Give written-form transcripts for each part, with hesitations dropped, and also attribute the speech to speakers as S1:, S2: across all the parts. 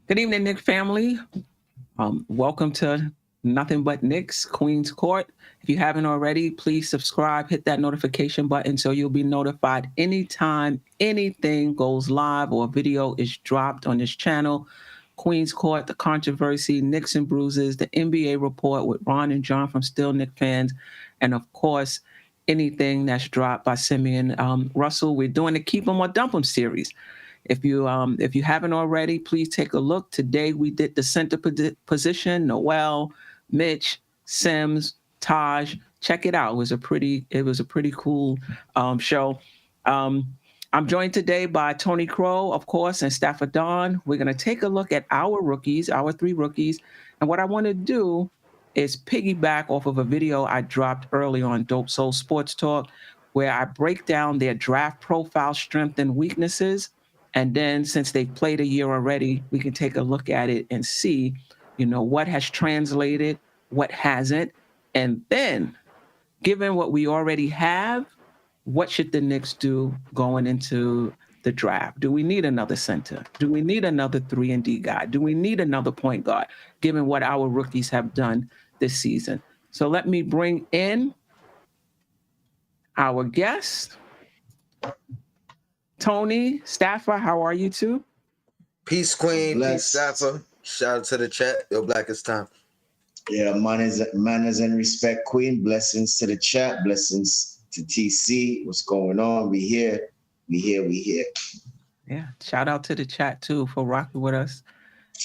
S1: Good evening, Nick family. Welcome to Nothing But Knicks, Queens Court. If you haven't already, please subscribe, hit that notification button so you'll be notified anytime anything goes live or a video is dropped on this channel. Queens Court, The Controversy, Knicks and Bruises, the NBA Report with Ron and John from Still Knick Fans, and of course, anything that's dropped by Simeon Russell. We're doing the Keep 'em or Dump 'em series. If you haven't already, please take a look. Today we did the center position: Noel, Mitch, Sims, Taj. Check it out. It was a pretty cool show. Um, I'm joined today by Tony Crow, of course, and Stafford Don. We're gonna take a look at our rookies, our three rookies, and what I want to do is piggyback off of a video I dropped early on Dope Soul Sports Talk, where I break down their draft profile, strength, and weaknesses. And then since they've played a year already, we can take a look at it and see, what has translated, what hasn't. And then, given what we already have, what should the Knicks do going into the draft? Do we need another center? Do we need another 3-and-D guy? Do we need another point guard, given what our rookies have done this season? So let me bring in our guest. Tony, Staffer, how are you two?
S2: Peace, Queen. Peace, Staffer. Shout out to the chat. Yo, Black, it's time.
S3: Yeah, manners and respect, Queen. Blessings to the chat. Blessings to TC. What's going on? We here.
S1: Yeah, shout out to the chat too for rocking with us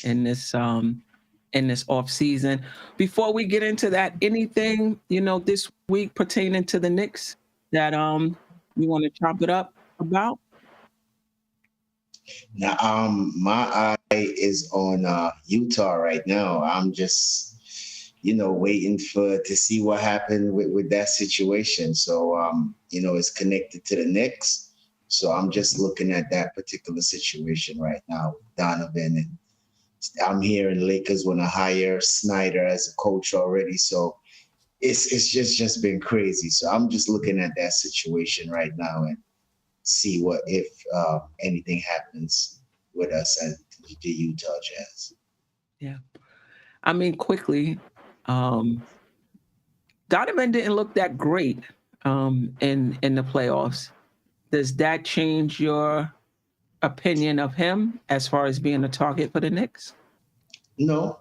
S1: in this off season. Before we get into that, anything this week pertaining to the Knicks that you want to chop it up about?
S3: Now, my eye is on Utah right now. I'm just, waiting to see what happened with that situation. So, it's connected to the Knicks. So I'm just looking at that particular situation right now with Donovan. And I'm hearing Lakers want to hire Snyder as a coach already. So it's just been crazy. So I'm just looking at that situation right now and see what if anything happens with us and the Utah Jazz.
S1: Yeah. I mean, quickly, Donovan didn't look that great in the playoffs. Does that change your opinion of him as far as being a target for the Knicks?
S3: No.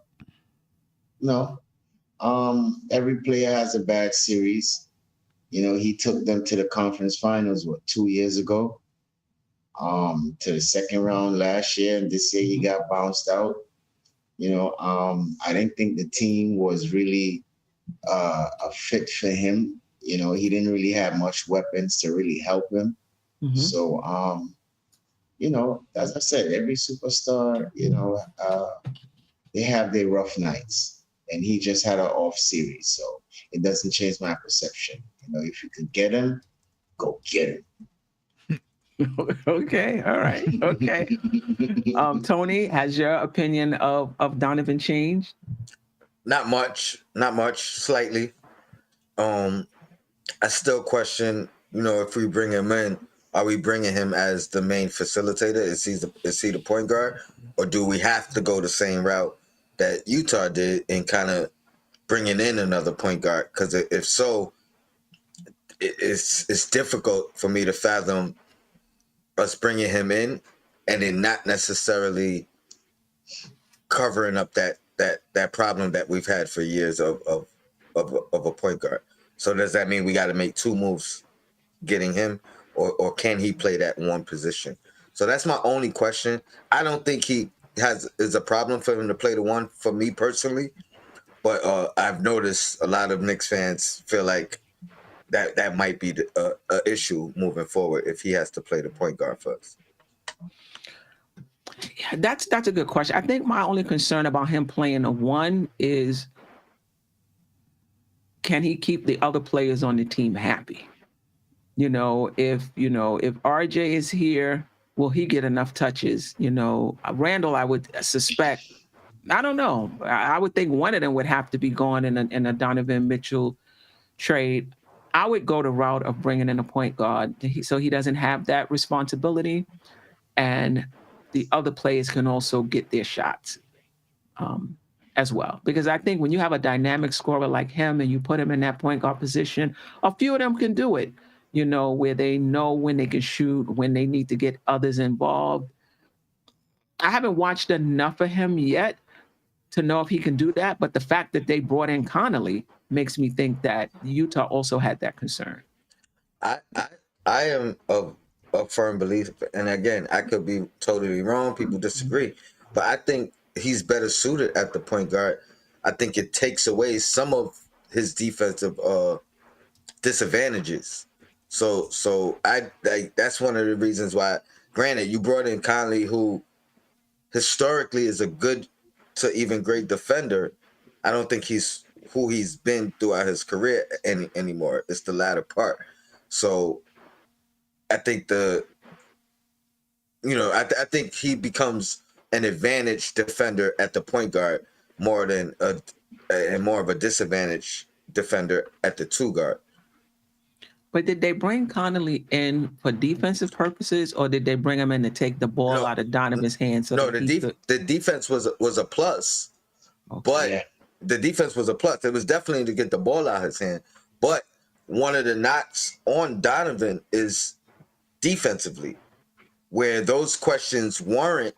S3: Every player has a bad series. He took them to the conference finals, 2 years ago? To the second round last year, and this year he got bounced out. I didn't think the team was really a fit for him. He didn't really have much weapons to really help him. Mm-hmm. So, as I said, every superstar, they have their rough nights, and he just had an off series. So it doesn't change my perception. If you could get him, go get him.
S1: Okay. All right. Okay. Tony, has your opinion of Donovan changed?
S2: Not much. Slightly. I still question, if we bring him in, are we bringing him as the main facilitator? Is he the point guard? Or do we have to go the same route that Utah did in kind of bringing in another point guard? Because if so, it's difficult for me to fathom us bringing him in and then not necessarily covering up that problem that we've had for years of a point guard. So does that mean we got to make two moves getting him, or can he play that one position? So that's my only question. I don't think he is a problem for him to play the one for me personally, but I've noticed a lot of Knicks fans feel like that might be the issue moving forward if he has to play the point guard first.
S1: Yeah, that's a good question. I think my only concern about him playing a one is, can he keep the other players on the team happy? If RJ is here, will he get enough touches? Randall, I would suspect. I don't know. I would think one of them would have to be gone in a Donovan Mitchell trade. I would go the route of bringing in a point guard so he doesn't have that responsibility. And the other players can also get their shots as well. Because I think when you have a dynamic scorer like him and you put him in that point guard position, a few of them can do it, where they know when they can shoot, when they need to get others involved. I haven't watched enough of him yet to know if he can do that, but the fact that they brought in Connolly makes me think that Utah also had that concern.
S2: I am of a firm belief, and again, I could be totally wrong. People disagree, but I think he's better suited at the point guard. I think it takes away some of his defensive disadvantages. So I that's one of the reasons why. Granted, you brought in Conley, who historically is a good to even great defender. I don't think he's who he's been throughout his career anymore. It's the latter part. So I think I think he becomes an advantage defender at the point guard more than more of a disadvantage defender at the two guard.
S1: But did they bring Connolly in for defensive purposes, or did they bring him in to take the ball out of Donovan's hands?
S2: The defense was a plus, but the defense was a plus. It was definitely to get the ball out of his hand. But one of the knocks on Donovan is defensively, where those questions weren't.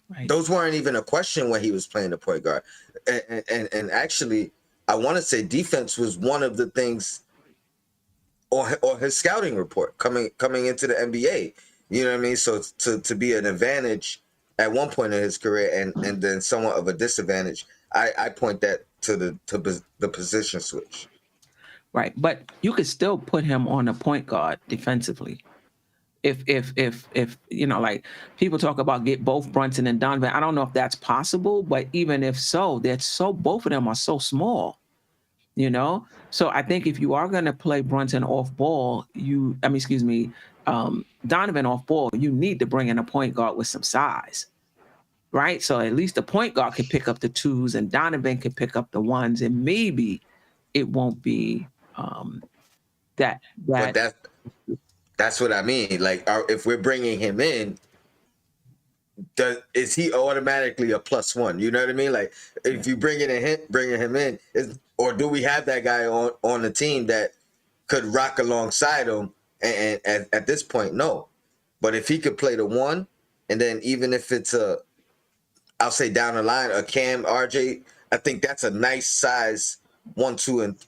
S2: Right. Those weren't even a question when he was playing the point guard, and actually, I want to say defense was one of the things. Or his scouting report coming into the NBA, you know what I mean? So to be an advantage at one point in his career and then somewhat of a disadvantage, I point that to the position switch.
S1: Right, but you could still put him on a point guard defensively. If like people talk about get both Brunson and Donovan, I don't know if that's possible, but even if so, both of them are so small. So I think if you are going to play Brunson off ball, Donovan off ball, you need to bring in a point guard with some size, right? So at least the point guard can pick up the twos and Donovan can pick up the ones, and maybe it won't be that.
S2: But that's what I mean. Like, if we're bringing him in, is he automatically a +1? You know what I mean? Like, if you bringing him in, or do we have that guy on the team that could rock alongside him? And at this point, no. But if he could play the one, and then even if it's I'll say down the line, a Cam, RJ, I think that's a nice size 1, 2, and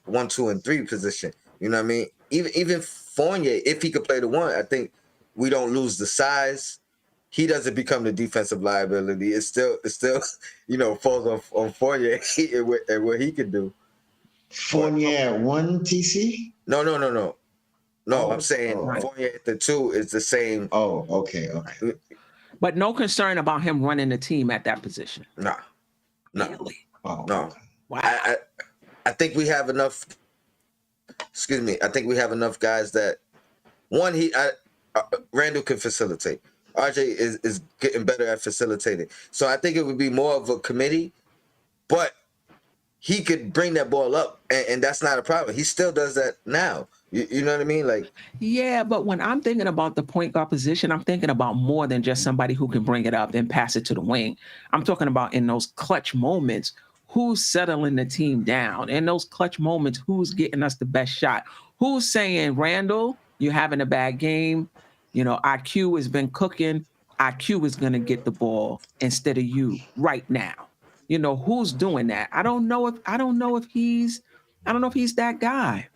S2: 3 position. You know what I mean? Even Fournier, if he could play the one, I think we don't lose the size. He doesn't become the defensive liability. It still falls on Fournier and what he can do.
S3: Fournier 1 TC?
S2: No. I'm saying Fournier at the 2 is the same.
S3: Oh, okay.
S1: But no concern about him running the team at that position.
S2: No.
S1: Really?
S3: Oh,
S2: no.
S1: Wow.
S2: I think we have enough. Excuse me. I think we have enough guys that Randall can facilitate. RJ is getting better at facilitating. So I think it would be more of a committee, but he could bring that ball up, and that's not a problem. He still does that now. You know what I mean? Like,
S1: yeah, but when I'm thinking about the point guard position, I'm thinking about more than just somebody who can bring it up and pass it to the wing. I'm talking about in those clutch moments, who's settling the team down. In those clutch moments, who's getting us the best shot? Who's saying, Randall, you're having a bad game. IQ has been cooking. IQ is going to get the ball instead of you right now. Who's doing that? I don't know if he's that guy.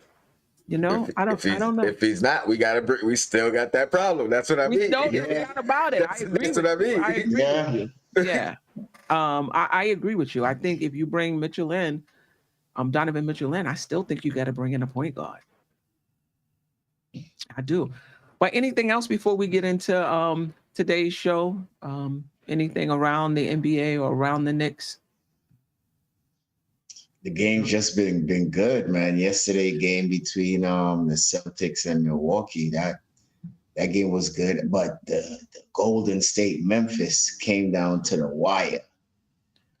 S1: I don't know.
S2: If he's not, we still got that problem. That's what I mean.
S1: We forgot about it.
S2: That's what I mean.
S1: I agree with you. Yeah. I agree with you. I think if you bring Mitchell in, Donovan Mitchell in, I still think you got to bring in a point guard. I do. But anything else before we get into today's show? Anything around the NBA or around the Knicks?
S3: The game's just been good, man. Yesterday game between the Celtics and Milwaukee, that game was good. But the Golden State Memphis came down to the wire.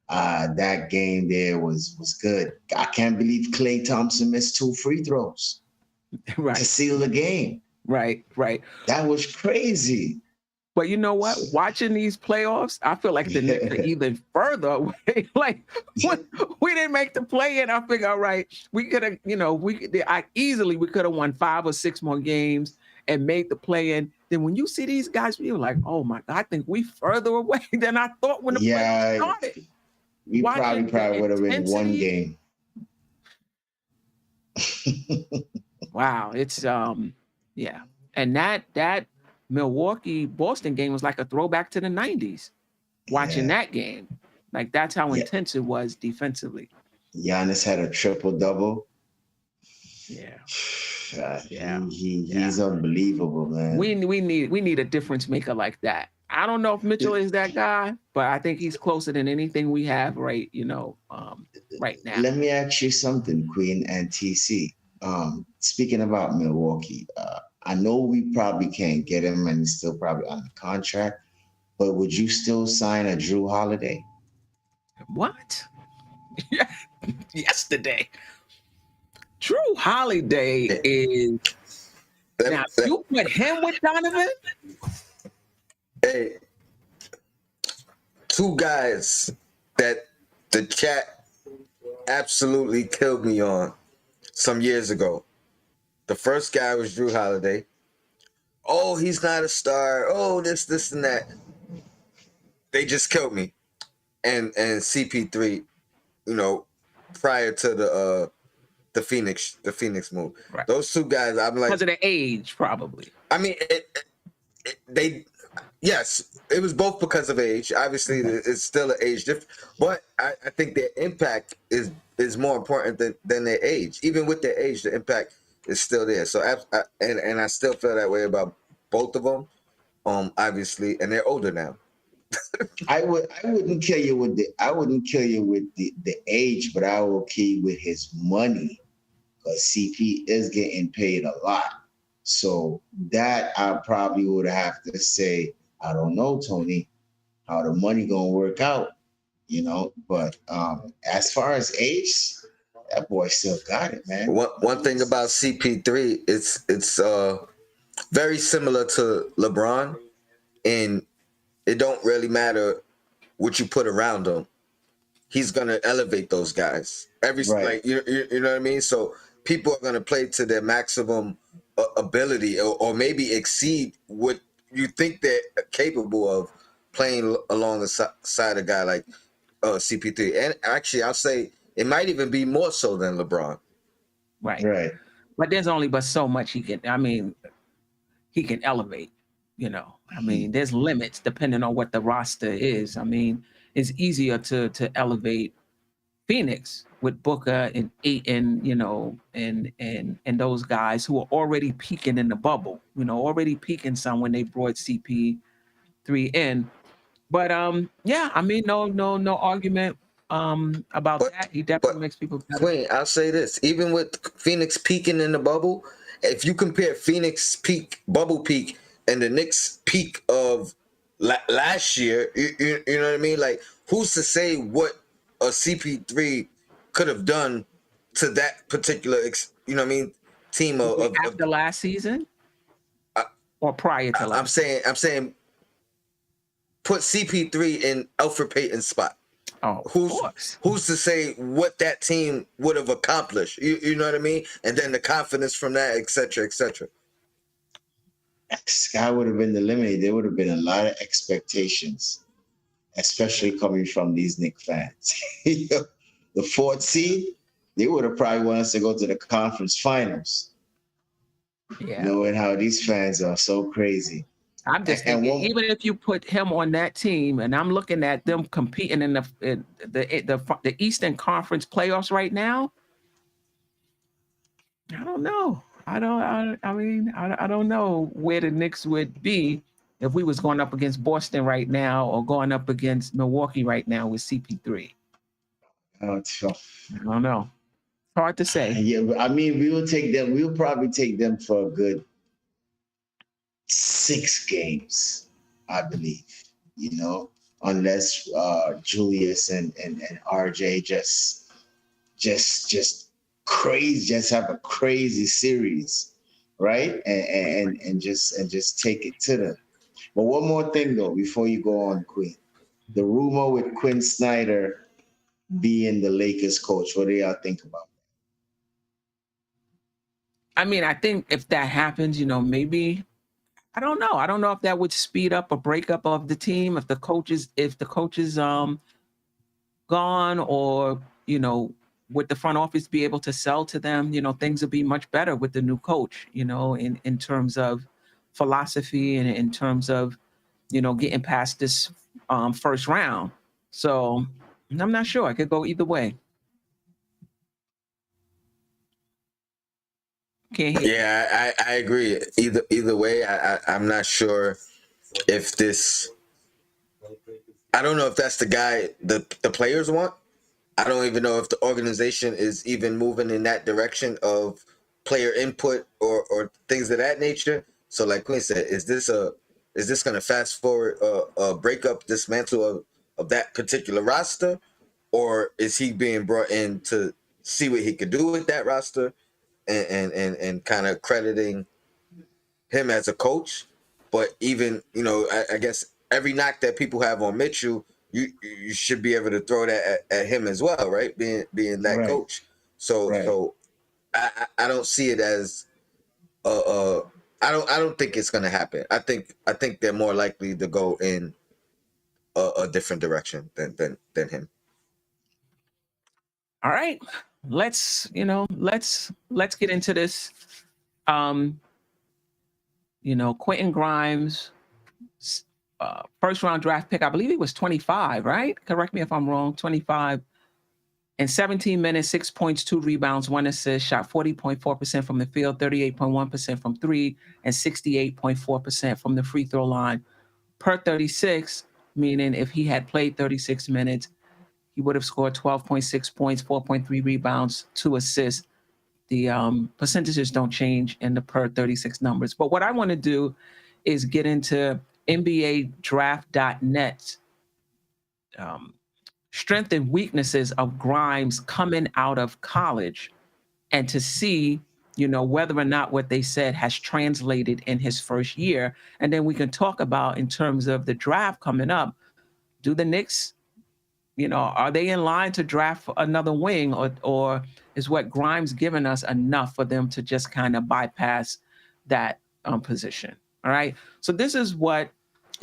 S3: That game there was good. I can't believe Klay Thompson missed 2 free throws to seal the game.
S1: Right.
S3: That was crazy.
S1: But you know what? Watching these playoffs, I feel like the Knicks are even further away. Like when we didn't make the play in, I figure, all right, we could have, we could have won 5 or 6 more games and made the play in. Then when you see these guys, you're like, oh my God, I think we further away than I thought when the playoffs started.
S3: We probably would have been one game.
S1: Wow, it's yeah. And that Milwaukee Boston game was like a throwback to the 90s. Watching that game. Like that's how intense it was defensively.
S3: Giannis had a triple-double.
S1: Yeah.
S3: He's unbelievable, man.
S1: We need a difference maker like that. I don't know if Mitchell is that guy, but I think he's closer than anything we have right now.
S3: Let me ask you something, Queen and TC. Speaking about Milwaukee, I know we probably can't get him and he's still probably on the contract, but would you still sign a Drew Holiday?
S1: What? Yesterday. Drew Holiday is now you put him with Donovan?
S2: Hey, 2 guys that the chat absolutely killed me on some years ago. The first guy was Drew Holiday. Oh, he's not a star. Oh, this, and that. They just killed me. And CP3, prior to the Phoenix move. Right. Those 2 guys, I'm like,
S1: because of the age, probably.
S2: I mean, yes, it was both because of age. Obviously, it's still an age difference, but I think their impact is more important than their age. Even with their age, the impact is still there. So, I still feel that way about both of them. Obviously, and they're older now.
S3: I wouldn't kill you with the age, but I will kill you with his money, because CP is getting paid a lot. So that I probably would have to say, I don't know, Tony, how the money gonna work out, But as far as age, that boy still got it, man.
S2: One thing about CP3, it's very similar to LeBron, and it don't really matter what you put around him. He's gonna elevate those guys. Like you know what I mean. So people are gonna play to their maximum ability, or maybe exceed what you think they're capable of playing along the side of a guy like CP3. And actually, I'll say it might even be more so than LeBron.
S1: Right. But there's only so much he can. I mean, he can elevate. I mean, there's limits depending on what the roster is. I mean, it's easier to elevate Phoenix with Booker and Ayton, and those guys who are already peaking in the bubble, already peaking some when they brought CP3 in. But I mean, no argument about that. He definitely makes people better.
S2: Quinn, I'll say this: even with Phoenix peaking in the bubble, if you compare Phoenix peak, bubble peak, and the Knicks peak of last year, you know what I mean? Like, who's to say what a CP3 could have done to that particular, team of
S1: after last season, or prior to last?
S2: I'm saying, put CP3 in Elfrid Payton's spot.
S1: Oh,
S2: who's to say what that team would have accomplished? You know what I mean? And then the confidence from that, et cetera, et cetera.
S3: Sky would have been the limit. There would have been a lot of expectations, especially coming from these Knicks fans. The 4th seed, they would have probably wanted us to go to the conference finals.
S1: Yeah.
S3: Knowing how these fans are so crazy.
S1: I'm just thinking, even if you put him on that team, and I'm looking at them competing in the Eastern Conference playoffs right now, I don't know. I don't know where the Knicks would be if we was going up against Boston right now or going up against Milwaukee right now with CP3.
S3: I
S1: don't know. Hard to say.
S3: Yeah, but I mean, we'll probably take them for a good 6 games, I believe, unless Julius and RJ just crazy, just have a crazy series, right? And just take it to the But one more thing though, before you go on, Queen. The rumor with Quinn Snyder being the Lakers coach. What do y'all think about
S1: I mean, I think if that happens, maybe I don't know. I don't know if that would speed up a breakup of the team if the coach is gone, or would the front office be able to sell to them? Things would be much better with the new coach. In terms of philosophy and in terms of getting past this first round. So I'm not sure. I could go either way. Can't hear.
S2: Yeah, I agree. Either way, I'm not sure if this. I don't know if that's the guy the players want. I don't even know if the organization is even moving in that direction of player input or things of that nature. So, like Quinn said, is this going to fast forward a breakup, dismantle of that particular roster, or is he being brought in to see what he could do with that roster and kind of crediting him as a coach? But even I guess every knock that people have on Mitchell, you should be able to throw that at him as well, right? Being that
S3: Right.
S2: coach. So
S3: Right.
S2: so I don't see it as I don't think it's gonna happen. I think they're more likely to go in a different direction than him.
S1: All right, let's get into this. Um, Quentin Grimes, first round draft pick. I believe he was 25, right? Correct me if I'm wrong. 25. In 17 minutes, 6 points, 2 rebounds, 1 assist, shot 40.4% from the field, 38.1% from three, and 68.4% from the free throw line per 36, meaning if he had played 36 minutes, he would have scored 12.6 points, 4.3 rebounds, 2 assists. The percentages don't change in the per 36 numbers. But what I want to do is get into NBA Draft.net strength and weaknesses of Grimes coming out of college, and to see whether or not what they said has translated in his first year. And then we can talk about, in terms of the draft coming up, do the Knicks, are they in line to draft another wing, or is what Grimes given us enough for them to just kind of bypass that position? All right. So this is what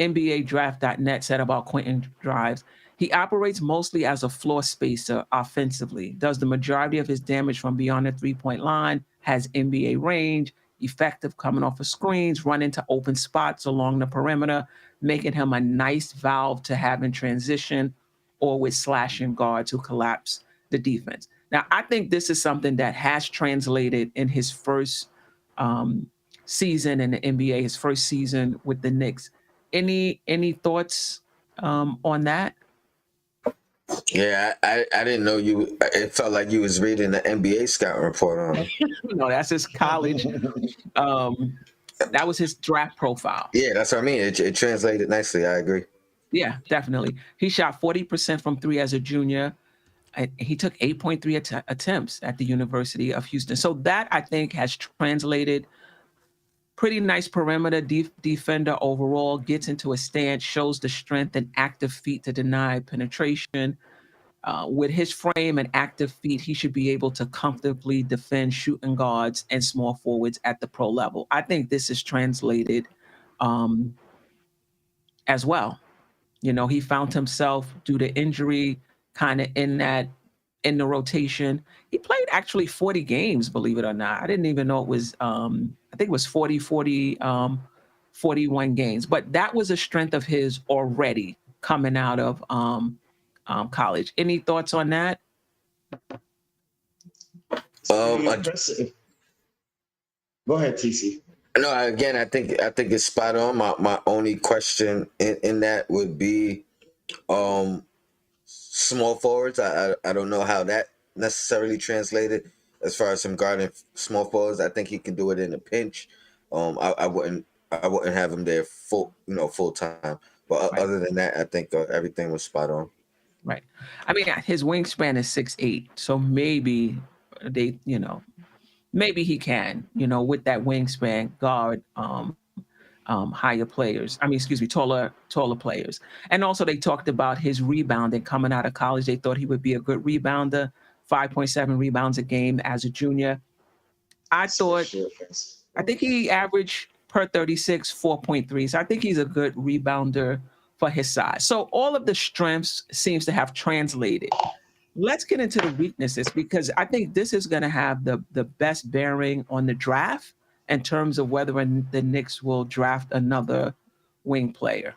S1: NBA Draft.net said about Quentin Grimes. He operates mostly as a floor spacer offensively, does the majority of his damage from beyond the three-point line, has NBA range, effective coming off of screens, run into open spots along the perimeter, making him a nice valve to have in transition or with slashing guards who collapse the defense. Now, I think this is something that has translated in his first season in the NBA, his first season with the Knicks. Any thoughts on that?
S2: Yeah, I didn't know you. It felt like you was reading the NBA scouting report on him.
S1: No, that's his college. That was his draft profile.
S2: Yeah, that's what I mean. It translated nicely. I agree.
S1: Yeah, definitely. He shot 40% from three as a junior. He took 8.3 attempts at the University of Houston. So that, I think, has translated. Pretty nice perimeter defender overall, gets into a stance, shows the strength and active feet to deny penetration. With his frame and active feet, he should be able to comfortably defend shooting guards and small forwards at the pro level. I think this is translated as well. He found himself, due to injury, kind of in the rotation. He played actually 40 games, believe it or not. I didn't even know it was, I think it was 41 games. But that was a strength of his already coming out of college. Any thoughts on that?
S3: Impressive. Go ahead, TC.
S2: No, again, I think it's spot on. My only question in that would be small forwards. I don't know how that necessarily translated as far as him guarding small forwards. I think he can do it in a pinch. I wouldn't have him there full time. But
S1: Right.
S2: other than that, I think everything was spot on.
S1: Right. I mean, his wingspan is 6'8", so maybe maybe he can, with that wingspan, guard higher players. I mean, excuse me, taller players. And also they talked about his rebounding coming out of college. They thought he would be a good rebounder, 5.7 rebounds a game as a junior. I think he averaged per 36, 4.3. So I think he's a good rebounder for his size. So all of the strengths seems to have translated. Let's get into the weaknesses, because I think this is going to have the best bearing on the draft in terms of whether the Knicks will draft another wing player.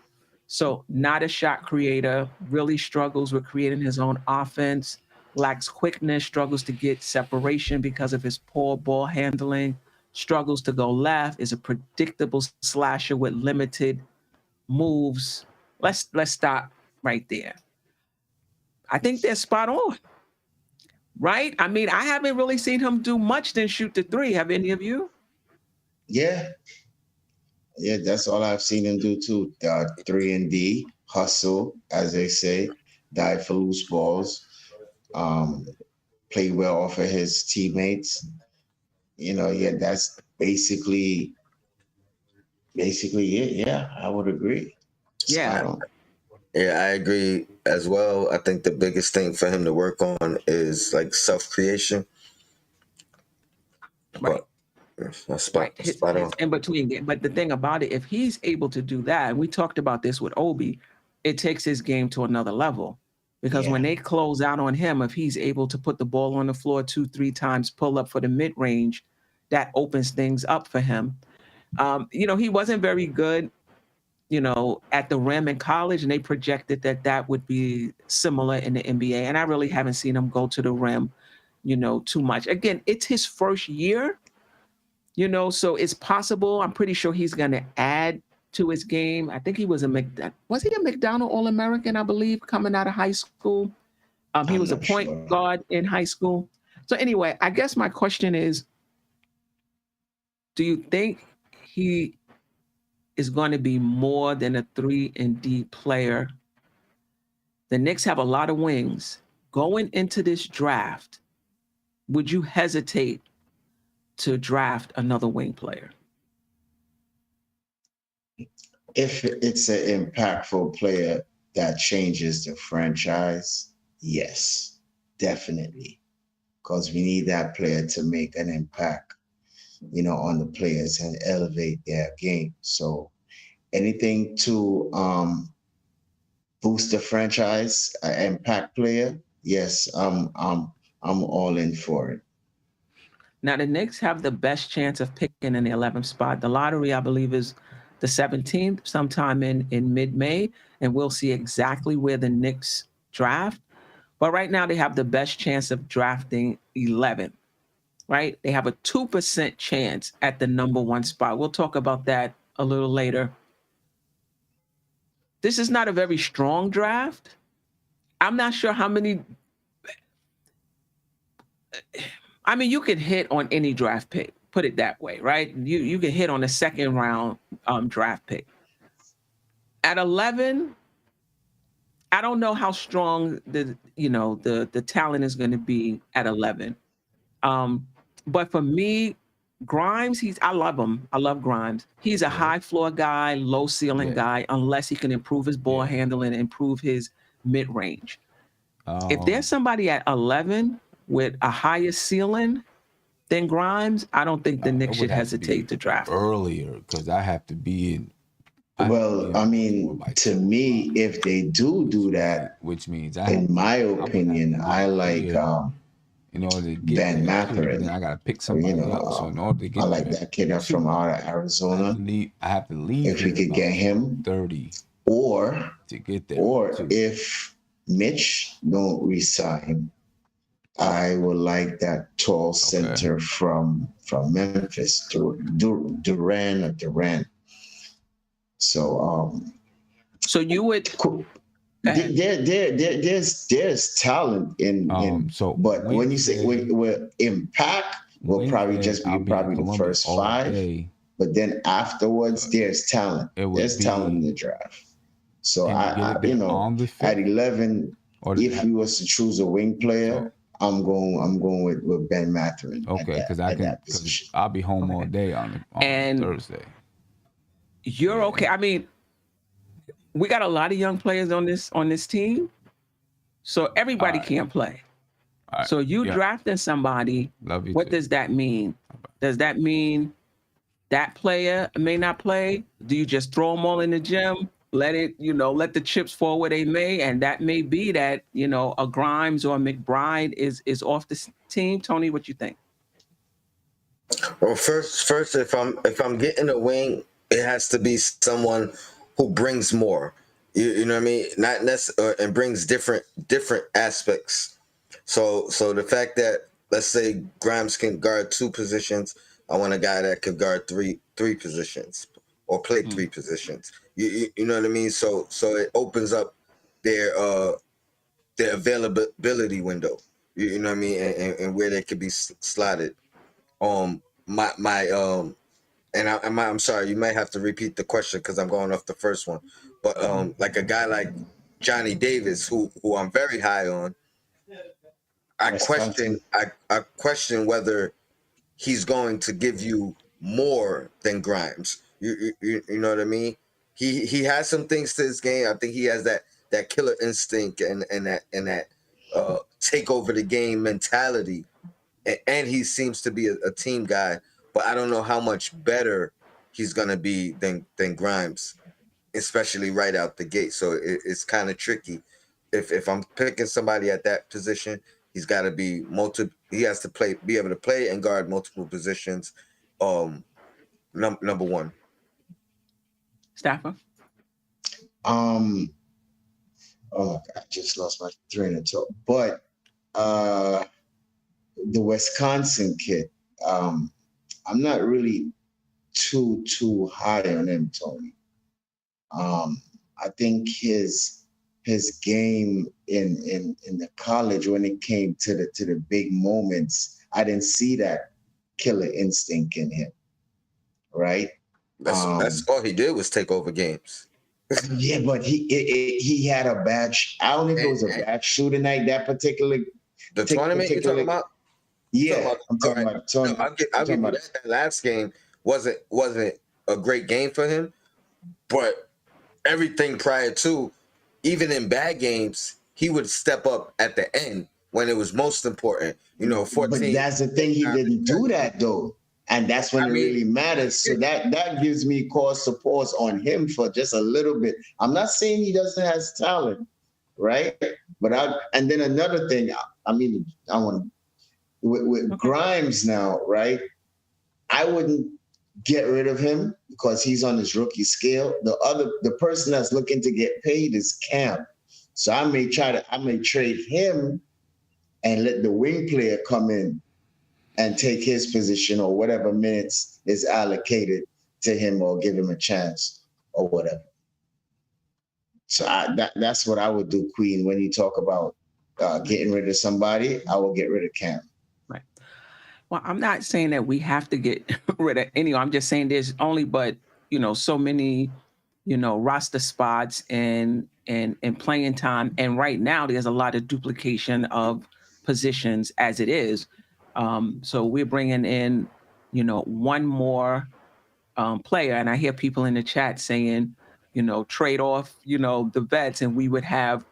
S1: So not a shot creator, really struggles with creating his own offense, lacks quickness, struggles to get separation because of his poor ball handling, struggles to go left, is a predictable slasher with limited moves. Let's stop right there. I think they're spot on, right? I mean, I haven't really seen him do much than shoot the three. Have any of you?
S3: Yeah, that's all I've seen him do too. 3 and D, hustle, as they say, dive for loose balls, play well off of his teammates. That's basically it. Yeah, I would agree.
S1: Yeah.
S2: Yeah, I agree as well. I think the biggest thing for him to work on is like self-creation.
S1: Right.
S2: Spot on.
S1: In between. But the thing about it, if he's able to do that, and we talked about this with Obi, it takes his game to another level. Because when they close out on him, if he's able to put the ball on the floor 2-3 times, pull up for the mid-range, that opens things up for him. He wasn't very good, at the rim in college, and they projected that would be similar in the NBA. And I really haven't seen him go to the rim, too much. Again, it's his first year, so it's possible. I'm pretty sure he's going to add to his game. I think he was was he a McDonald All-American, I believe, coming out of high school? He was a point guard in high school. So anyway, I guess my question is, do you think he is going to be more than a 3-and-D player? The Knicks have a lot of wings. Going into this draft, would you hesitate to draft another wing player?
S3: If it's an impactful player that changes the franchise, yes, definitely. Because we need that player to make an impact, on the players and elevate their game. So anything to boost the franchise, impact player, yes, I'm all in for it.
S1: Now, the Knicks have the best chance of picking in the 11th spot. The lottery, I believe, is the 17th, sometime in mid-May, and we'll see exactly where the Knicks draft. But right now, they have the best chance of drafting 11th, right? They have a 2% chance at the number 1 spot. We'll talk about that a little later. This is not a very strong draft. I'm not sure how many. I mean, you can hit on any draft pick, put it that way, right? You can hit on a second round draft pick. At 11, I don't know how strong the talent is going to be at 11. But for me, Grimes, I love him. I love Grimes. He's a high floor guy, low ceiling guy, unless he can improve his ball handling and improve his mid range. If there's somebody at 11 with a higher ceiling than Grimes, I don't think the Knicks should hesitate to draft
S4: earlier, because I have to be in.
S3: To me, if they do that,
S4: which means
S3: in my opinion, I like
S4: in order to get
S3: Ben Wallace.
S4: I gotta pick somebody else. So in order to get
S3: I like that kid from out of Arizona.
S4: I have to leave.
S3: If we could get him
S4: 30,
S3: or
S4: to get there,
S3: or if Mitch don't resign, I would like that tall center from Memphis, Duran. So
S1: so you would.
S3: There's talent in but when you say with impact, will probably just be the first 5. But then afterwards, there's talent. There's talent in the draft. So at 11, if we was to choose a wing player, I'm going with Ben Wallace.
S4: Okay, because I'll be home all day on Thursday.
S1: you're okay. I mean, we got a lot of young players on this team, so everybody
S4: All right.
S1: can't play.
S4: All right.
S1: So you
S4: Yeah.
S1: drafting somebody,
S4: Love you
S1: what
S4: too.
S1: does that mean? Does that mean that player may not play? Do you just throw them all in the gym? Let it, let the chips fall where they may, and that may be that, a Grimes or a McBride is off the team. Tony, what you think?
S2: Well, first, if I'm getting a wing, it has to be someone who brings more. You know what I mean? Not necessarily, and brings different aspects. So the fact that, let's say, Grimes can guard 2 positions, I want a guy that could guard three positions or play 3 positions. You know what I mean? So it opens up their availability window. You know what I mean? And where they could be slotted. I'm sorry, you might have to repeat the question because I'm going off the first one. But like a guy like Johnny Davis, who I'm very high on, I question whether he's going to give you more than Grimes. You know what I mean? He has some things to his game. I think he has that killer instinct and that take over the game mentality, and he seems to be a team guy. But I don't know how much better he's gonna be than Grimes, especially right out the gate. So it's kind of tricky. If I'm picking somebody at that position, he's got to be He has to be able to play and guard multiple positions. Number one.
S1: Staffer?
S3: Oh my God, I just lost my train of thought. But the Wisconsin kid, I'm not really too high on him, Tony. I think his game in the college, when it came to the big moments, I didn't see that killer instinct in him. Right?
S2: That's all he did was take over games.
S3: Yeah, but he had a bad. I don't know if it was a bad shooting night that particular.
S2: The tournament you're talking about?
S3: Yeah, I'm talking about the tournament.
S2: I'll give you that last game wasn't a great game for him, but everything prior to, even in bad games, he would step up at the end when it was most important. 14.
S3: But that's the thing, he didn't do that though. And that's when it really matters. So that gives me cause to pause on him for just a little bit. I'm not saying he doesn't have talent, right? But and then another thing, I want with Grimes now, right? I wouldn't get rid of him because he's on his rookie scale. The person that's looking to get paid is Cam. So I may trade him and let the wing player come in and take his position or whatever minutes is allocated to him, or give him a chance or whatever. So that's what I would do, Queen. When you talk about getting rid of somebody, I will get rid of Cam.
S1: Right. Well, I'm not saying that we have to get rid of anyone. I'm just saying there's only so many, roster spots and playing time. And right now there's a lot of duplication of positions as it is. So we're bringing in, one more player. And I hear people in the chat saying, trade off, the vets, and we would have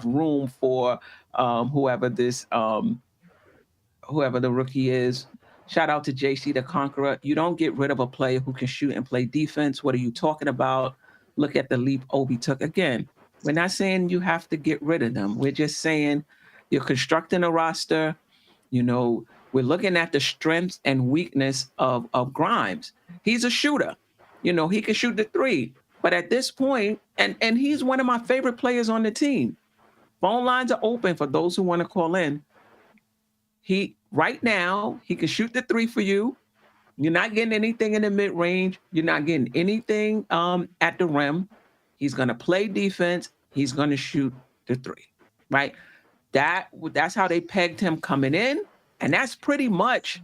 S1: room for whoever the rookie is. Shout out to JC the Conqueror. You don't get rid of a player who can shoot and play defense. What are you talking about? Look at the leap Obi took. Again, we're not saying you have to get rid of them. We're just saying you're constructing a roster. We're looking at the strengths and weakness of Grimes. He's a shooter. He can shoot the 3. But at this point, and he's one of my favorite players on the team. Phone lines are open for those who want to call in. Right now, he can shoot the 3 for you. You're not getting anything in the mid-range. You're not getting anything at the rim. He's going to play defense. He's going to shoot the 3, right? That's how they pegged him coming in. And that's pretty much,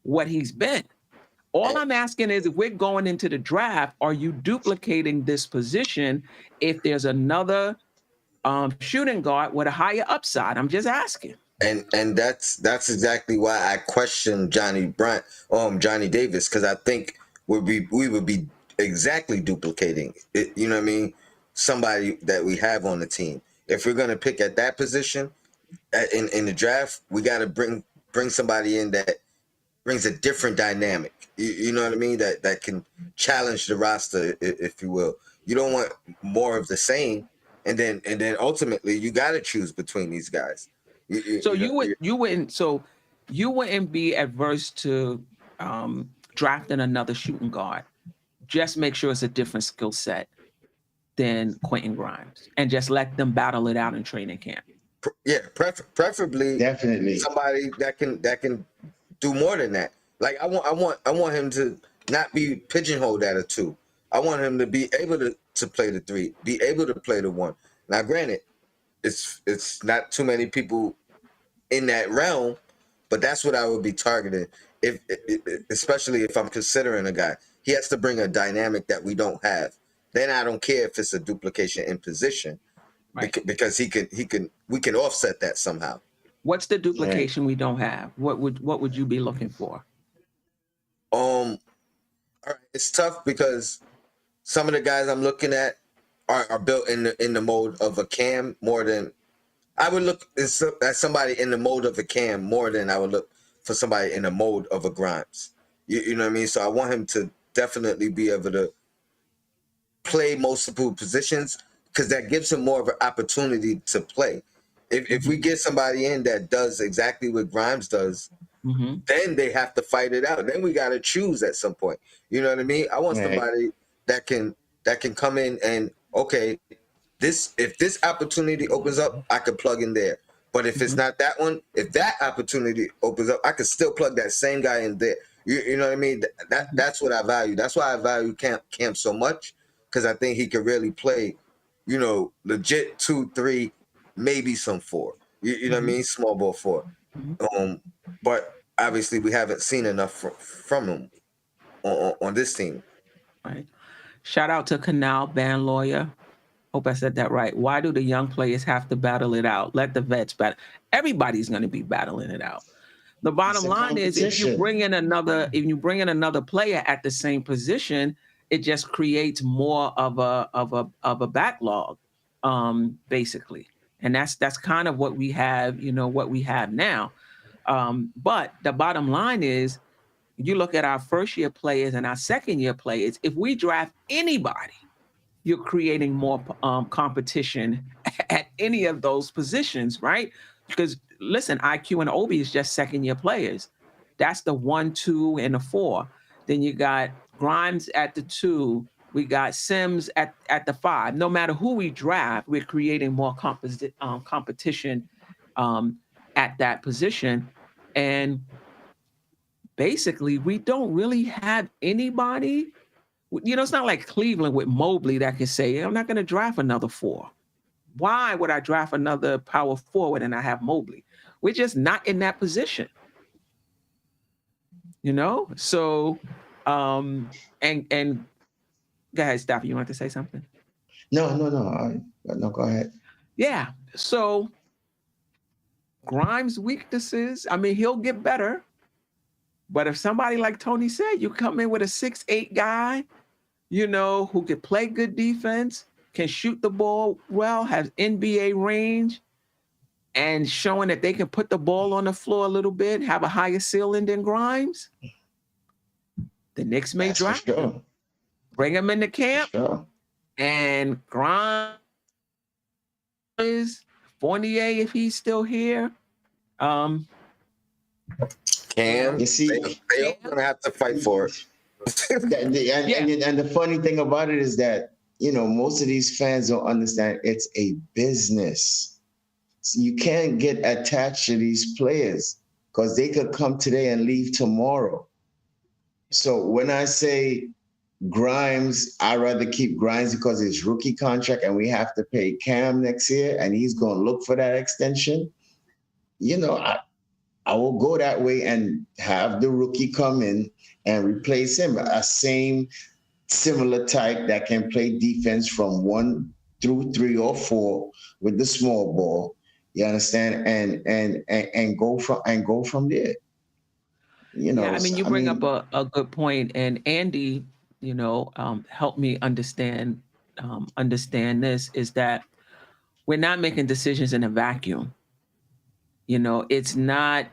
S1: what he's been. All I'm asking is, if we're going into the draft, are you duplicating this position if there's another shooting guard with a higher upside? I'm just asking.
S2: And that's exactly why I question Johnny Davis, because I think we would be exactly duplicating it, you know what I mean? Somebody that we have on the team. If we're gonna pick at that position in the draft, we got to bring somebody in that brings a different dynamic. You know what I mean? That can challenge the roster, if you will. You don't want more of the same, and then ultimately you got to choose between these guys.
S1: You wouldn't be adverse to drafting another shooting guard. Just make sure it's a different skill set than Quentin Grimes, and just let them battle it out in training camp.
S2: Preferably
S3: definitely
S2: somebody that can do more than that. Like I want him to not be pigeonholed at a 2. I want him to be able to play the 3, be able to play the 1. Now, granted, it's not too many people in that realm, but that's what I would be targeting. Especially if I'm considering a guy, he has to bring a dynamic that we don't have. Then I don't care if it's a duplication in position, right? Because we can offset that somehow.
S1: What's the duplication we don't have? What would you be looking for?
S2: All right, it's tough because some of the guys I'm looking at are built in the mode of a Cam more than I would look at somebody in the mode of a Cam more than I would look for somebody in the mode of a Grimes. You know what I mean? So I want him to definitely be able to play multiple positions because that gives him more of an opportunity to play. If we get somebody in that does exactly what Grimes does, then they have to fight it out. Then we got to choose at some point. You know what I mean? I want somebody that can come in and, okay, if this opportunity opens up, I could plug in there. But if it's not that one, if that opportunity opens up, I could still plug that same guy in there. You know what I mean? That's what I value. That's why I value Cam so much, because I think he could really play, legit 2, 3, maybe some 4. You know what I mean? Small ball 4. But obviously we haven't seen enough from him on this team.
S1: Right. Shout out to Canal Band Lawyer. Hope I said that right. Why do the young players have to battle it out? Let the vets battle. Everybody's going to be battling it out. The bottom line is, if you bring in another player at the same position, it just creates more of a backlog, basically. And that's kind of what we have, what we have now. But the bottom line is, you look at our first year players and our second year players. If we draft anybody, you're creating more competition at any of those positions, right? Because listen, IQ and Obi is just second year players. That's the 1, 2, and the 4. Then you got Grimes at the 2. We got Sims at the 5. No matter who we draft, we're creating more competition at that position. And basically, we don't really have anybody. It's not like Cleveland with Mobley that can say, I'm not going to draft another 4. Why would I draft another power forward and I have Mobley? We're just not in that position. So, and go ahead, Staffy, you want to say something?
S3: No, go ahead.
S1: Yeah. So Grimes' weaknesses, he'll get better. But if somebody like Tony said, you come in with a 6'8" guy, who can play good defense, can shoot the ball well, has NBA range, and showing that they can put the ball on the floor a little bit, have a higher ceiling than Grimes, the Knicks may draft him. Bring him into camp, and Grimes, Fournier, if he's still here.
S2: Cam,
S3: you see,
S2: they're gonna have to fight for it.
S3: And the funny thing about it is that, most of these fans don't understand it's a business. So you can't get attached to these players because they could come today and leave tomorrow. So when I say Grimes, I'd rather keep Grimes because it's rookie contract and we have to pay Cam next year and he's going to look for that extension. I will go that way and have the rookie come in and replace him, a similar type that can play defense from 1 through 3 or 4 with the small ball. You understand? And go from there.
S1: Yeah, I mean, you bring up a good point, and Andy, helped me understand this is that we're not making decisions in a vacuum. It's not,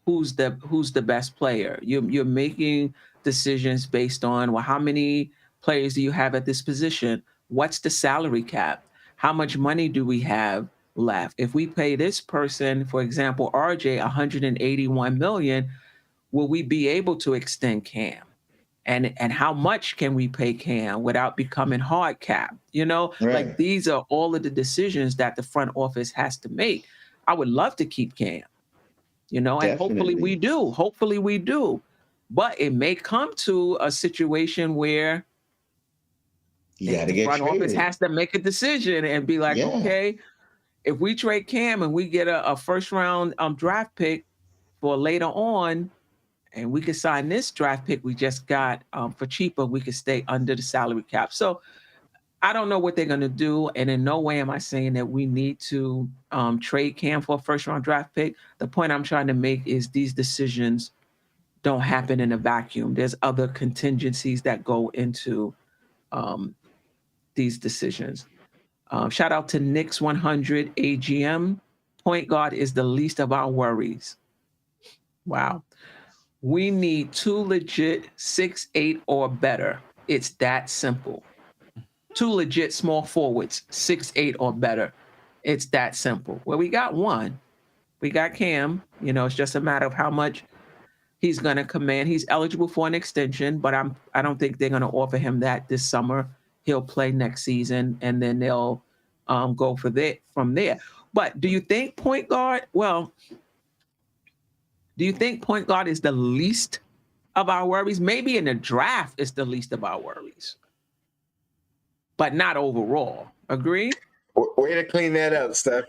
S1: who's the best player. You're making decisions based on, well, how many players do you have at this position? What's the salary cap? How much money do we have left? If we pay this person, for example, RJ, 181 million, will we be able to extend Cam? And how much can we pay Cam without becoming hard cap? Like
S3: Right.
S1: these are all of the decisions that the front office has to make. I would love to keep Cam, and hopefully we
S3: Definitely.
S1: do. Hopefully we do. But it may come to a situation where
S3: You got to
S1: the
S3: get
S1: front office
S3: traded.
S1: has to make a decision and be like,
S3: Yeah.
S1: okay, if we trade Cam and we get a first round draft pick for later on, and we could sign this draft pick we just got for cheaper, we could stay under the salary cap. So I don't know what they're going to do. And in no way am I saying that we need to trade Cam for a first round draft pick. The point I'm trying to make is these decisions don't happen in a vacuum. There's other contingencies that go into um, these decisions. Shout out to Knicks 100 AGM. Point guard is the least of our worries. Wow. We need two legit 6'8" or better. It's that simple. Two legit small forwards, 6'8" or better. It's that simple. Well, we got one. We got Cam. It's just a matter of how much he's going to command. He's eligible for an extension, but I don't think they're going to offer him that this summer. He'll play next season, and then they'll go from there. But do you think point guard? Well, do you think point guard is the least of our worries? Maybe in the draft, it's the least of our worries, but not overall. Agree?
S2: Way to clean that up, Steph.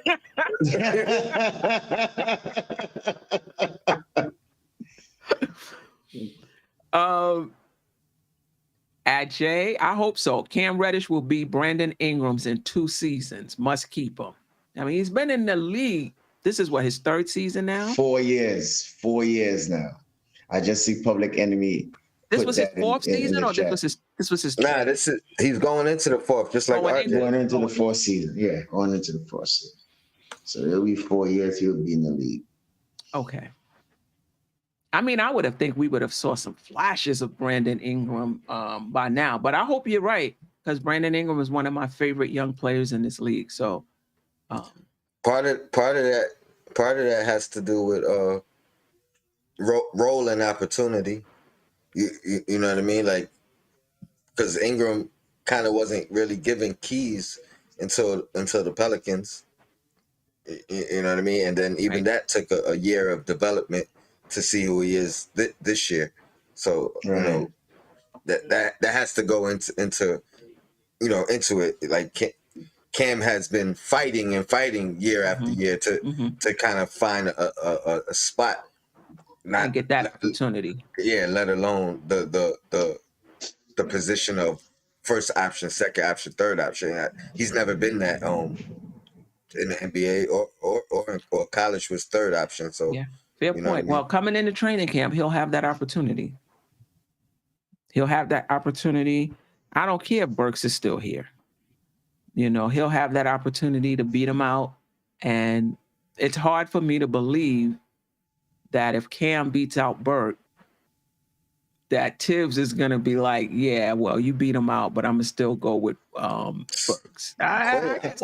S1: Ajay, I hope so. Cam Reddish will be Brandon Ingram's in 2 seasons. Must keep him. I mean, he's been in the league. This is what, his 3rd season now?
S3: 4 years. 4 years now. I just see Public Enemy.
S1: This was his 4th season, or this was his
S2: Nah, he's going into the 4th, just like RJ.
S3: Going into the 4th season. Yeah, going into the 4th season. So it'll be 4 years he'll be in the league.
S1: Okay. I mean, I would have think we would have saw some flashes of Brandon Ingram by now, but I hope you're right, because Brandon Ingram is one of my favorite young players in this league. So
S2: part of that has to do with role and opportunity. You know what I mean? Like, because Ingram kind of wasn't really given keys until the Pelicans. You know what I mean? And then even that took a year of development to see who he is this year. So that has to go into it. Like Cam has been fighting year after year to kind of find a spot,
S1: not get that opportunity.
S2: Yeah, let alone the position of first option, second option, third option. He's never been that in the NBA or college was third option. So
S1: yeah, fair point. I mean? Well, coming into training camp, he'll have that opportunity. I don't care if Burks is still here. He'll have that opportunity to beat him out. And it's hard for me to believe that if Cam beats out Burke, that Tibbs is going to be like, yeah, well, you beat him out, but I'm going to still go with Burks. I guess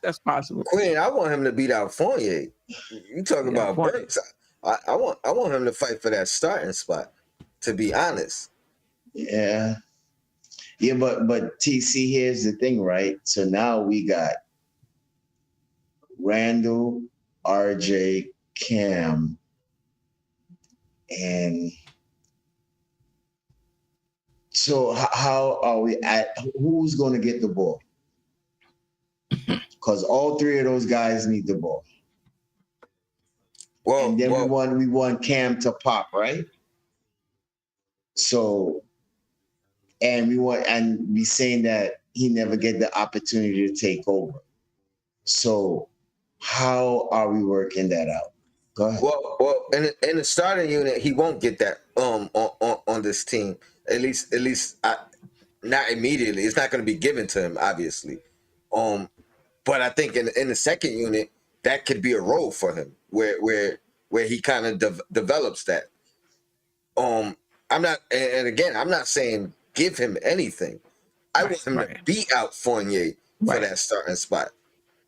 S1: that's possible.
S2: Quinn, I want him to beat out Fournier. You talking about Burks. I want him to fight for that starting spot, to be honest.
S3: Yeah. Yeah, but TC, here's the thing, right? So now we got Randall, RJ, Cam, and so how are we who's going to get the ball? Because all 3 of those guys need the ball. Well, and then we want Cam to pop, right? So, and we saying that he never get the opportunity to take over. So how are we working that out? Go ahead.
S2: Well, in the starting unit, he won't get that on this team. At least not immediately. It's not going to be given to him, obviously. But I think in the second unit, that could be a role for him where he kind of develops that. I'm not, and again, I'm not saying give him anything. I want him to beat out Fournier for that starting spot.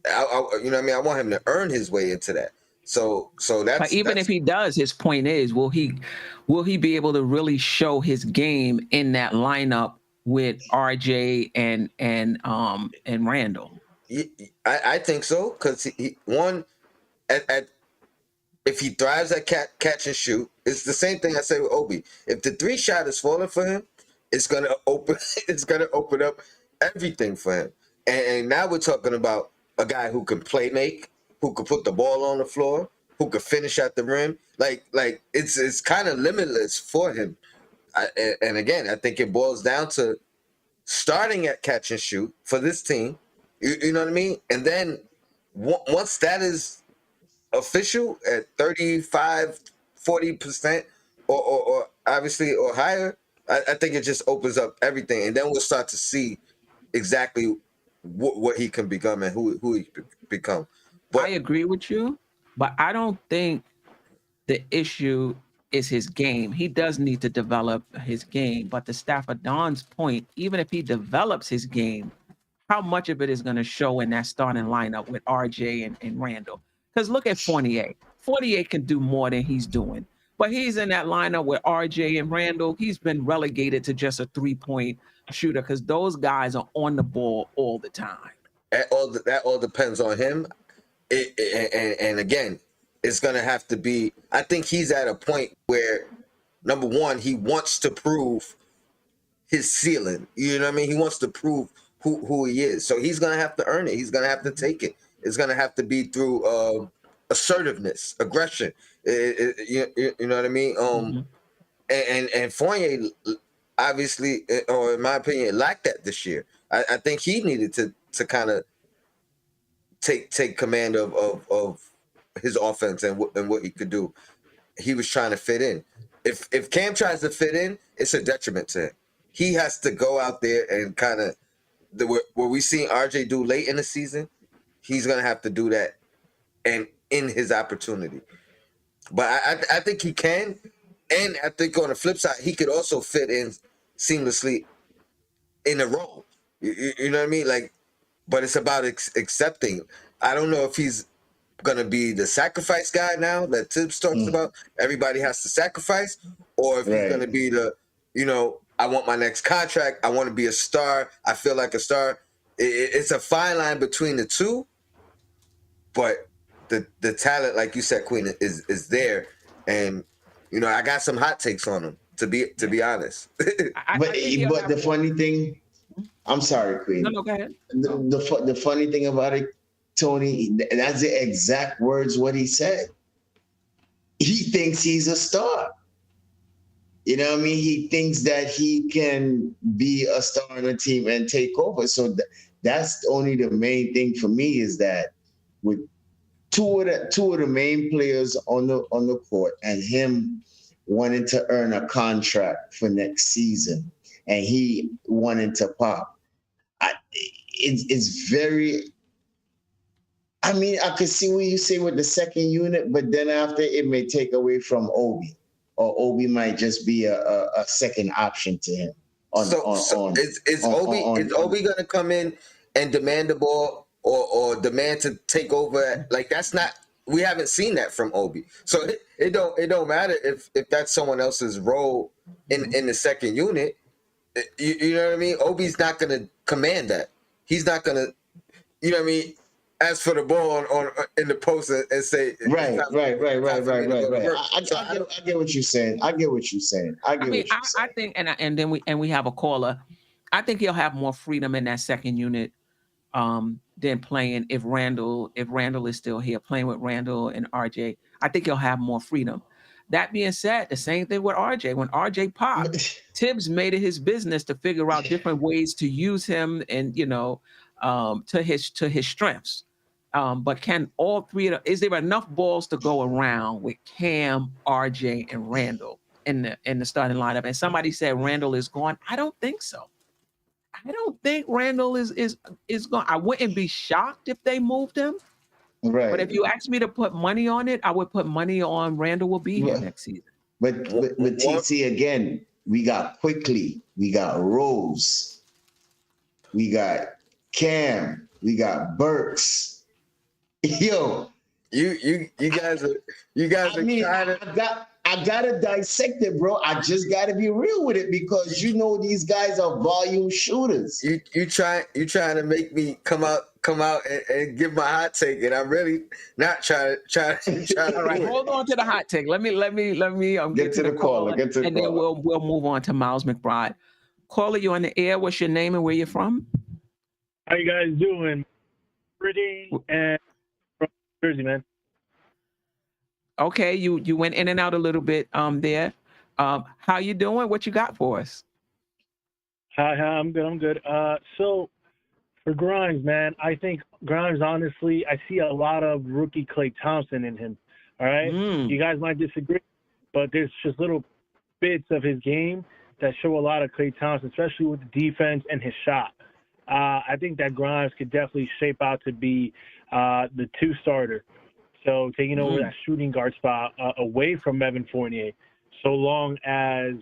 S2: You know what I mean? I want him to earn his way into that. So that's.
S1: But even if he does, his point is, will he be able to really show his game in that lineup with RJ and Randall?
S2: I think so, because if he thrives at catch and shoot, it's the same thing I say with Obi. If the 3 shot is falling for him, it's gonna open up everything for him. And now we're talking about a guy who can play make, who could put the ball on the floor, who could finish at the rim. Like it's kind of limitless for him. And again, I think it boils down to starting at catch and shoot for this team. You know what I mean? And then once that is official at 35, 40%, or obviously or higher, I think it just opens up everything, and then we'll start to see exactly what he can become and who he become. But
S1: I agree with you, but I don't think the issue is his game. He does need to develop his game, but to Stafford Don's point, even if he develops his game, how much of it is going to show in that starting lineup with RJ and Randall? Because look at Fournier. Fournier can do more than he's doing, but he's in that lineup with RJ and Randall. He's been relegated to just a 3-point shooter because those guys are on the ball all the time.
S2: That all depends on him. And again, it's going to have to be, I think he's at a point where, number one, he wants to prove his ceiling. You know what I mean? He wants to prove who he is. So he's going to have to earn it. He's going to have to take it. It's going to have to be through assertiveness, aggression. You know what I mean? And Fournier, obviously, or in my opinion, lacked that this year. I think he needed to kind of take command of his offense and what he could do. He was trying to fit in. If Cam tries to fit in, it's a detriment to him. He has to go out there and kind of what we seen RJ do late in the season. He's gonna have to do that, and in his opportunity. But I think he can, and I think on the flip side, he could also fit in seamlessly in a role. You know what I mean? Like, but it's about accepting. I don't know if he's gonna be the sacrifice guy now that Tibbs talks about. Everybody has to sacrifice, or if he's gonna be the, I want my next contract. I want to be a star. I feel like a star. It's a fine line between the two, but the talent, like you said, Queen, is there, and I got some hot takes on him. To be honest,
S3: but the funny thing, I'm sorry, Queen.
S1: No, go ahead.
S3: The funny thing about it, Tony, that's the exact words what he said. He thinks he's a star. You know what I mean? He thinks that he can be a star on a team and take over. So that's only the main thing for me, is that with two of the main players on the court and him wanting to earn a contract for next season and he wanting to pop, it's very. I mean, I could see what you say with the second unit, but then after it may take away from Obi. Or Obi might just be a second option to him.
S2: Is Obi going to come in and demand the ball or demand to take over? Like, that's not. We haven't seen that from Obi. So it don't matter if that's someone else's role in the second unit. You know what I mean? Obi's not going to command that. He's not going to. You know what I mean? Ask for the ball on in the post and say
S3: right. I get what you're saying. I
S1: think, and then we have a caller. I think he'll have more freedom in that second unit than playing if Randall is still here, playing with Randall and RJ. I think he'll have more freedom. That being said, the same thing with RJ. When RJ popped, Tibbs made it his business to figure out different ways to use him and to his strengths. But can all three is there enough balls to go around with Cam, RJ, and Randall in the starting lineup? And somebody said Randall is gone. I don't think so. I don't think Randall is gone. I wouldn't be shocked if they moved him.
S3: Right.
S1: But if you asked me to put money on it, I would put money on Randall will be here next season.
S3: But TC, again, we got Quickly, we got Rose, we got Cam, we got Burks. Yo,
S2: you guys are
S3: I gotta dissect it, bro. I just gotta be real with it because these guys are volume shooters.
S2: You trying to make me come out and give my hot take, and I'm really not trying to.
S1: All right, hold on to the hot take. Let me
S3: get to the caller.
S1: And then we'll move on to Miles McBride. Caller, you on the air. What's your name and where you're from?
S5: How you guys doing? Pretty and from Jersey, man.
S1: Okay, you went in and out a little bit there. How you doing? What you got for us?
S5: Hi, I'm good. So for Grimes, man, I think Grimes, honestly, I see a lot of rookie Klay Thompson in him. All right? You guys might disagree, but there's just little bits of his game that show a lot of Klay Thompson, especially with the defense and his shot. I think that Grimes could definitely shape out to be the 2 starter. So taking over that shooting guard spot away from Evan Fournier, so long as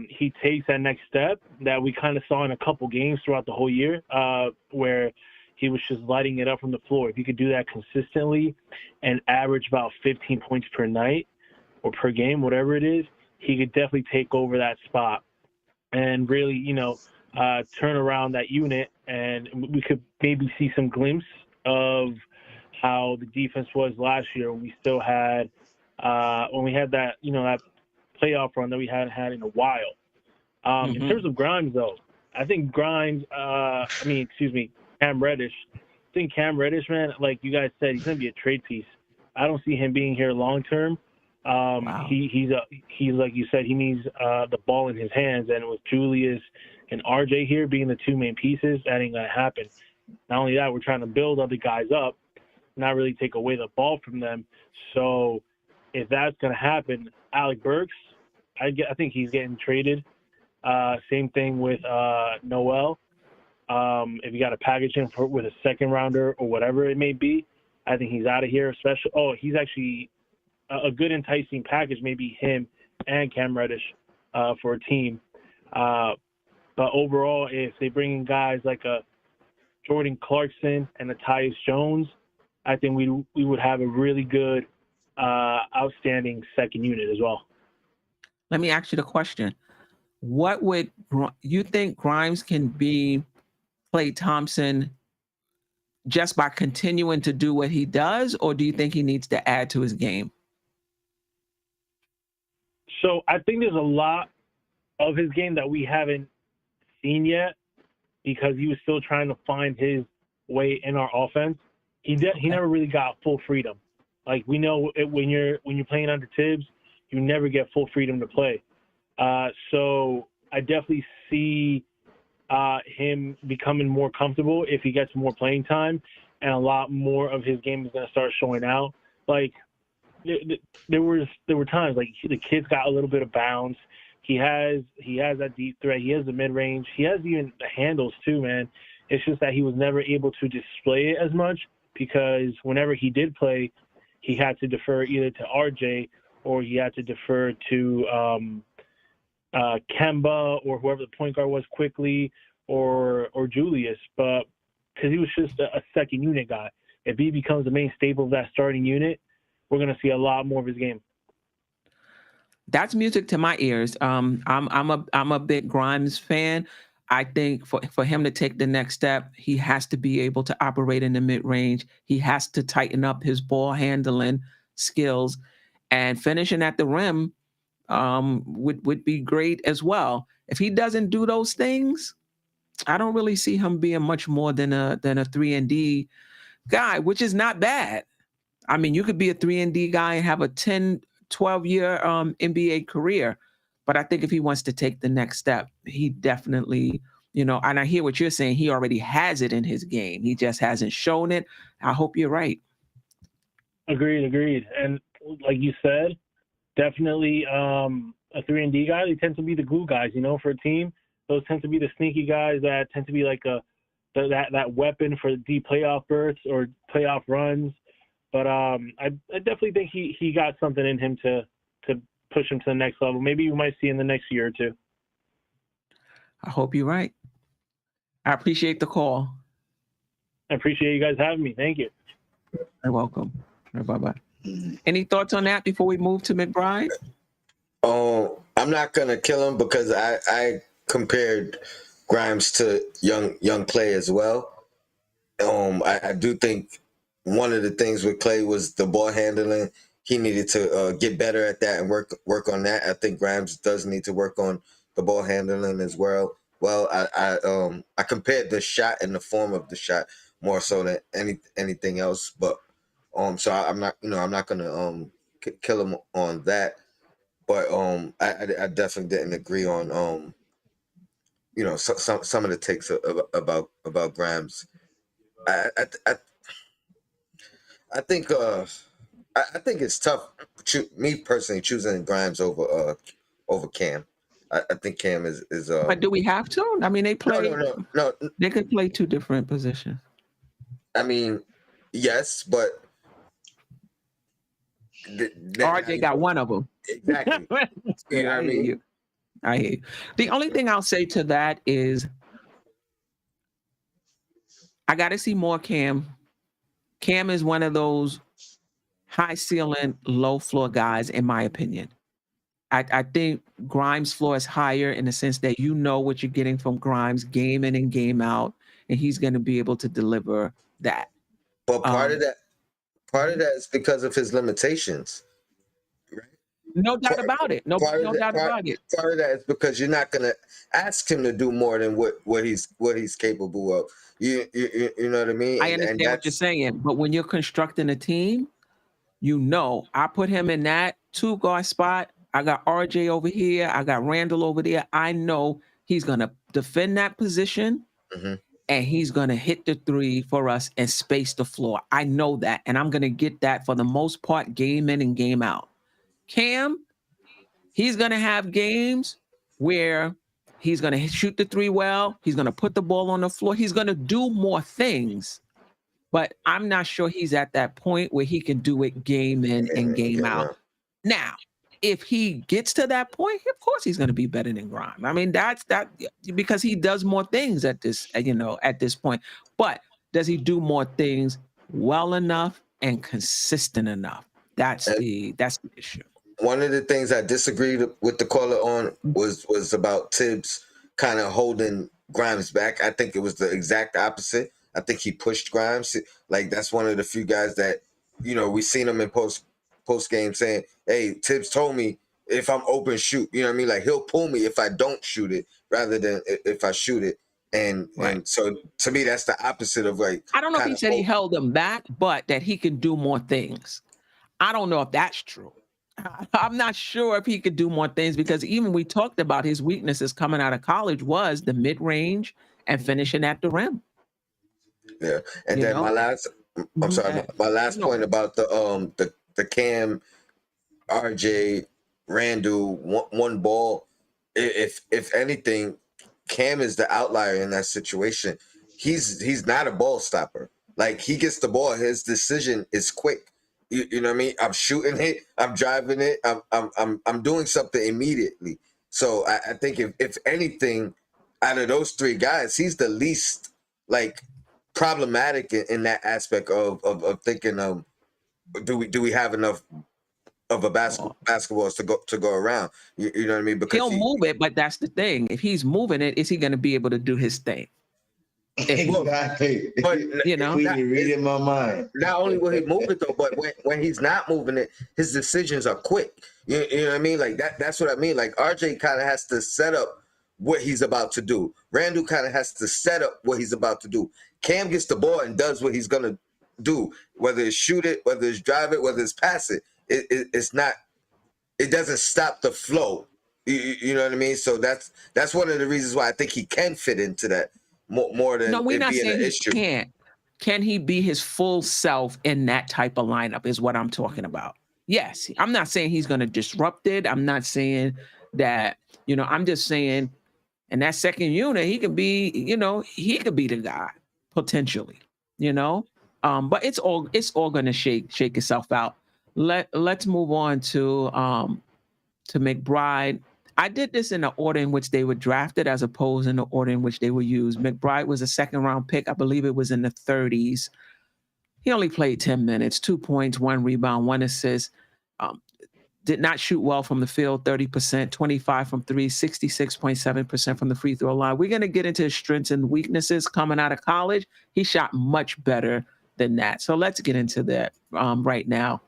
S5: he takes that next step that we kind of saw in a couple games throughout the whole year where he was just lighting it up from the floor. If he could do that consistently and average about 15 points per night or per game, whatever it is, he could definitely take over that spot and really, turn around that unit. And we could maybe see some glimpse of how the defense was last year when we still had when we had that that playoff run that we hadn't had in a while. In terms of Grimes, though, I think Cam Reddish. I think Cam Reddish, man, like you guys said, he's gonna be a trade piece. I don't see him being here long term. He's like you said, he needs the ball in his hands, and with Julius and RJ here being the 2 main pieces, that ain't gonna happen. Not only that, we're trying to build other guys up, not really take away the ball from them. So if that's going to happen, Alec Burks, I think he's getting traded. Same thing with Noel. If you got to package him with a second rounder or whatever it may be, I think he's out of here. He's actually a good enticing package, maybe him and Cam Reddish for a team. But overall, if they bring in guys like a Jordan Clarkson and a Tyus Jones, I think we would have a really good, outstanding second unit as well.
S1: Let me ask you the question. What would you think Grimes can be Klay Thompson just by continuing to do what he does, or do you think he needs to add to his game?
S5: So I think there's a lot of his game that we haven't seen yet because he was still trying to find his way in our offense. He never really got full freedom. Like we know when you're playing under Tibbs, you never get full freedom to play. So I definitely see him becoming more comfortable if he gets more playing time, and a lot more of his game is going to start showing out. Like there were times like the kid's got a little bit of bounce. He has that deep threat. He has the mid range. He has even the handles too, man. It's just that he was never able to display it as much because whenever he did play, he had to defer either to RJ or he had to defer to Kemba or whoever the point guard was quickly or Julius. But because he was just a second unit guy. If he becomes the main staple of that starting unit, we're going to see a lot more of his game.
S1: That's music to my ears. I'm a big Grimes fan. I think for him to take the next step, he has to be able to operate in the mid-range. He has to tighten up his ball handling skills, and finishing at the rim would be great as well. If he doesn't do those things, I don't really see him being much more than a 3-and-D guy, which is not bad. I mean, you could be a 3-and-D guy and have a 10, 12-year NBA career. But I think if he wants to take the next step, he definitely, and I hear what you're saying. He already has it in his game. He just hasn't shown it. I hope you're right.
S5: Agreed. And like you said, definitely a 3-and-D guy. They tend to be the glue guys, for a team. Those tend to be the sneaky guys that tend to be like that weapon for deep playoff berths or playoff runs. But I definitely think he got something in him to push him to the next level. Maybe we might see in the next year or two.
S1: I hope you're right. I appreciate the call.
S5: I appreciate you guys having me. Thank you.
S1: You're welcome. Bye-bye. Any thoughts on that before we move to McBride?
S2: I'm not going to kill him because I compared Grimes to young Clay as well. I do think one of the things with Clay was the ball handling. He needed to get better at that and work on that. I think Grimes does need to work on the ball handling as well. Well, I compared the shot and the form of the shot more so than anything else. But so I'm not gonna kill him on that. But I definitely didn't agree on some of the takes about Grimes. I think I think it's tough. Me personally, choosing Grimes over Cam. I think Cam is.
S1: But do we have to? I mean, they play.
S2: No.
S1: They could play two different positions.
S2: I mean, yes, but
S1: RJ got one of them.
S2: Exactly. You know what I mean?
S1: I hear you. The only thing I'll say to that is, I got to see more Cam. Cam is one of those high ceiling, low floor guys, in my opinion. I think Grimes' floor is higher in the sense that what you're getting from Grimes game in and game out, and he's going to be able to deliver that.
S2: But part of that is because of his limitations. Right?
S1: No doubt about it. No doubt about it.
S2: Part of that is because you're not going to ask him to do more than what he's capable of. You know what I mean?
S1: I understand what you're saying, but when you're constructing a team, I put him in that 2-guard spot. I got RJ over here. I got Randall over there. I know he's going to defend that position, and he's going to hit the 3 for us and space the floor. I know that, and I'm going to get that for the most part game in and game out. Cam, he's going to have games where he's going to shoot the 3 well. He's going to put the ball on the floor. He's going to do more things, but I'm not sure he's at that point where he can do it game in and game out. Now, if he gets to that point, of course he's going to be better than Grimes. I mean, that's because he does more things at this point. But does he do more things well enough and consistent enough? That's the issue.
S2: One of the things I disagreed with the caller on was about Tibbs kind of holding Grimes back. I think it was the exact opposite. I think he pushed Grimes. Like, that's one of the few guys that, we seen him in post game saying, "Hey, Tibbs told me if I'm open, shoot." You know what I mean? Like, he'll pull me if I don't shoot it rather than if I shoot it. And so to me, that's the opposite of like.
S1: I don't know if he said he held him back, but that he can do more things. I don't know if that's true. I'm not sure if he could do more things because even we talked about his weaknesses coming out of college was the mid-range and finishing at the rim.
S2: Yeah, and then my last point about the Cam, RJ, Randall, one ball. If anything, Cam is the outlier in that situation. He's not a ball stopper. Like, he gets the ball, his decision is quick. You know what I mean? I'm shooting it, I'm driving it, I'm doing something immediately. So I think if anything, out of those 3 guys, he's the least like problematic in that aspect of thinking do we have enough of a basketballs to go around? You know what I mean? Because
S1: he'll move it, but that's the thing. If he's moving it, is he going to be able to do his thing?
S3: Exactly.
S2: But
S3: reading my mind.
S2: Not only will he move it though, but when he's not moving it, his decisions are quick. You know what I mean? Like that's what I mean. Like, RJ kind of has to set up what he's about to do. Randall kind of has to set up what he's about to do. Cam gets the ball and does what he's gonna do, whether it's shoot it, whether it's drive it, whether it's pass it. It's not. It doesn't stop the flow. You know what I mean? So that's one of the reasons why I think he can fit into that more than
S1: No, we're
S2: it
S1: not
S2: being
S1: saying
S2: an
S1: he
S2: issue.
S1: can't. Can he be his full self in that type of lineup is what I'm talking about. Yes, I'm not saying he's going to disrupt it. I'm not saying that, I'm just saying in that second unit, he could be, he could be the guy potentially, but it's all going to shake itself out. Let's move on to McBride. I did this in the order in which they were drafted as opposed in the order in which they were used. McBride was a second round pick. I believe it was in the 30s. He only played 10 minutes, 2 points, 1 rebound, 1 assist. Did not shoot well from the field, 30%, 25 from 3, 66.7% from the free throw line. We're going to get into his strengths and weaknesses coming out of college. He shot much better than that. So let's get into that right now.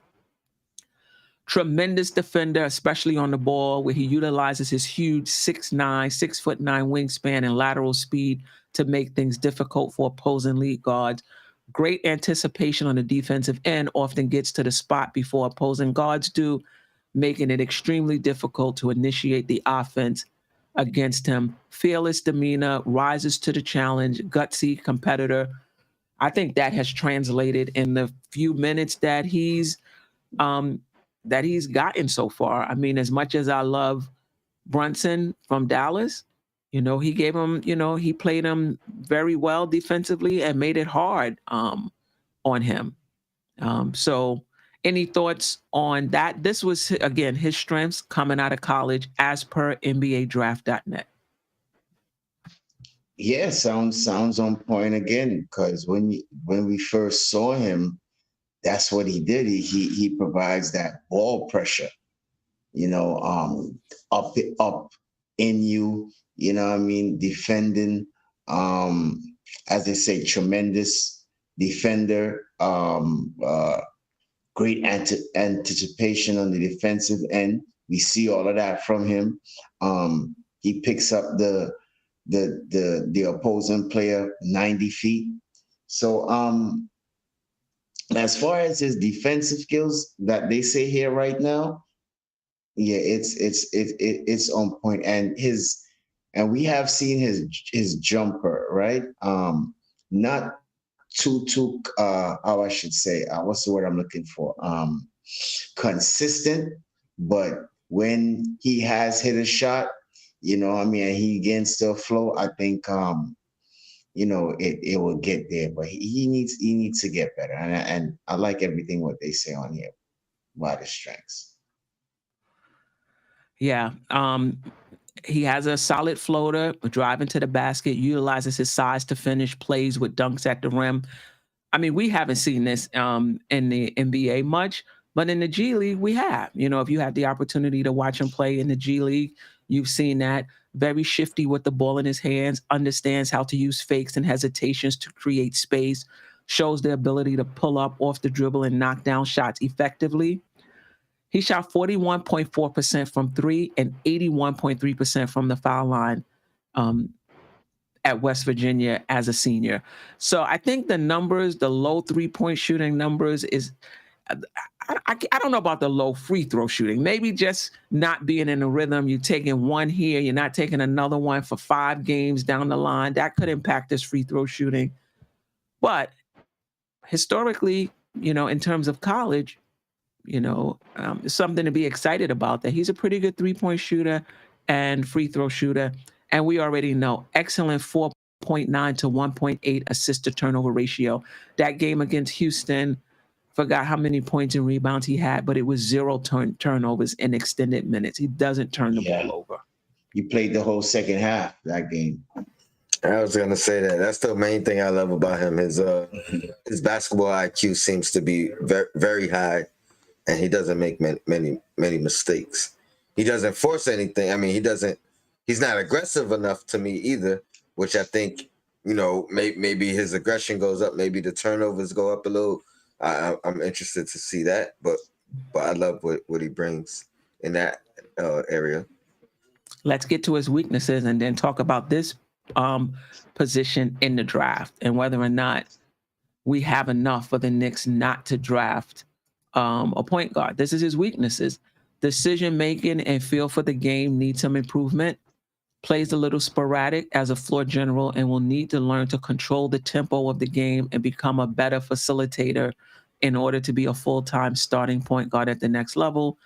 S1: Tremendous defender, especially on the ball, where he utilizes his huge 6'9", 6'9" wingspan and lateral speed to make things difficult for opposing lead guards. Great anticipation on the defensive end, often gets to the spot before opposing guards do, making it extremely difficult to initiate the offense against him. Fearless demeanor, rises to the challenge, gutsy competitor. I think that has translated in the few minutes that he's gotten so far. I mean, as much as I love Brunson from Dallas, he gave him, he played him very well defensively and made it hard on him. So any thoughts on that? This was, again, his strengths coming out of college as per NBADraft.net.
S3: Yeah, sounds on point again, because when we first saw him, that's what he did. He provides that ball pressure, up in you, what I mean, defending, as they say, tremendous defender, great anticipation on the defensive end. We see all of that from him. He picks up the opposing player 90 feet. So as far as his defensive skills that they say here right now, yeah, it's on point. And we have seen his jumper, right? Not too how I should say, what's the word I'm looking for? Consistent, but when he has hit a shot, and he gets to a flow, I think it will get there, but he needs to get better. And I like everything what they say on here about his strengths.
S1: Yeah. He has a solid floater, driving to the basket, utilizes his size to finish, plays with dunks at the rim. I mean, we haven't seen this in the NBA much, but in the G League, we have. If you had the opportunity to watch him play in the G League, you've seen that. Very shifty with the ball in his hands, understands how to use fakes and hesitations to create space, shows the ability to pull up off the dribble and knock down shots effectively. He shot 41.4% from 3 and 81.3% from the foul line at West Virginia as a senior. So I think the numbers, the low 3-point shooting numbers is, I don't know about the low free throw shooting. Maybe just not being in a rhythm. You're taking one here, you're not taking another one for 5 games down the line. That could impact his free throw shooting. But historically, in terms of college, something to be excited about, that he's a pretty good 3-point shooter and free throw shooter. And we already know excellent 4.9 to 1.8 assist to turnover ratio. That game against Houston, forgot how many points and rebounds he had, but it was 0 turnovers in extended minutes. He doesn't turn the ball over.
S3: He played the whole second half that game.
S2: I was gonna say that. That's the main thing I love about him. His basketball IQ seems to be very, very high, and he doesn't make many mistakes. He doesn't force anything. I mean, he's not aggressive enough to me either, which I think, maybe his aggression goes up, maybe the turnovers go up a little. I'm interested to see that, but I love what he brings in that area.
S1: Let's get to his weaknesses and then talk about this position in the draft and whether or not we have enough for the Knicks not to draft a point guard. This is his weaknesses. Decision making and feel for the game needs some improvement. Plays a little sporadic as a floor general and will need to learn to control the tempo of the game and become a better facilitator in order to be a full-time starting point guard at the next level.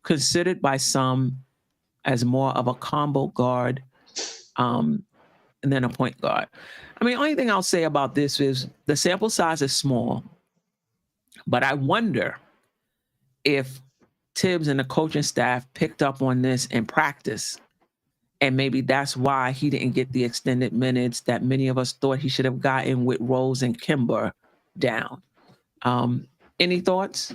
S1: Considered by some as more of a combo guard than a point guard. I mean, only thing I'll say about this is the sample size is small, but I wonder if Tibbs and the coaching staff picked up on this in practice. And maybe that's why he didn't get the extended minutes that many of us thought he should have gotten with Rose and Kimber down. Any thoughts?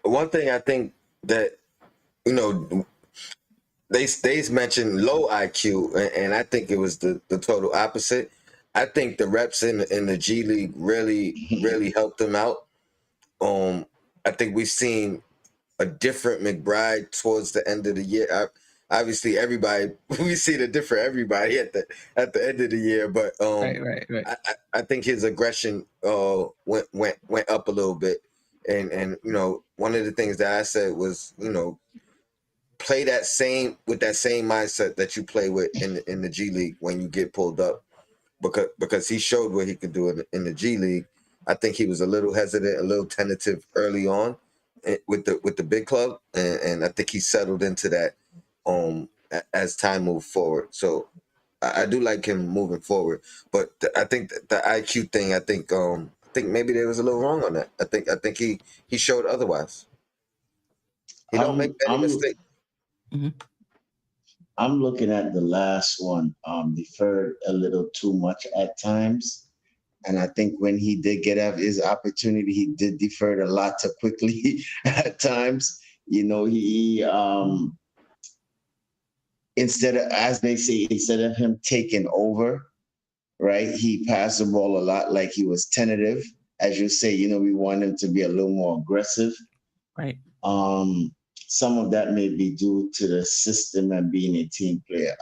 S2: One thing I think that, you know, they mentioned low IQ, and I think it was the total opposite. I think the reps in the G League really helped him out. I think we've seen a different McBride towards the end of the year. Obviously, we see the different everybody at the end of the year, but
S1: Right.
S2: I think his aggression went up a little bit, and you know, one of the things that I said was, you know, play with that same mindset that you play with in the G League when you get pulled up, because he showed what he could do in the G League. I think he was a little hesitant, a little tentative early on with the big club, and I think he settled into that as time moved forward. So I do like him moving forward, but I think the IQ thing, I think maybe there was a little wrong on that. I think he showed otherwise. He don't make any mistakes.
S1: Mm-hmm.
S3: I'm looking at the last one, deferred a little too much at times. And I think when he did get out his opportunity, he did defer it a lot too quickly at times. You know, he instead of, as they say, instead of him taking over, right, he passed the ball a lot like he was tentative. As you say, you know, we want him to be a little more aggressive.
S1: Right.
S3: Some of that may be due to the system and being a team player.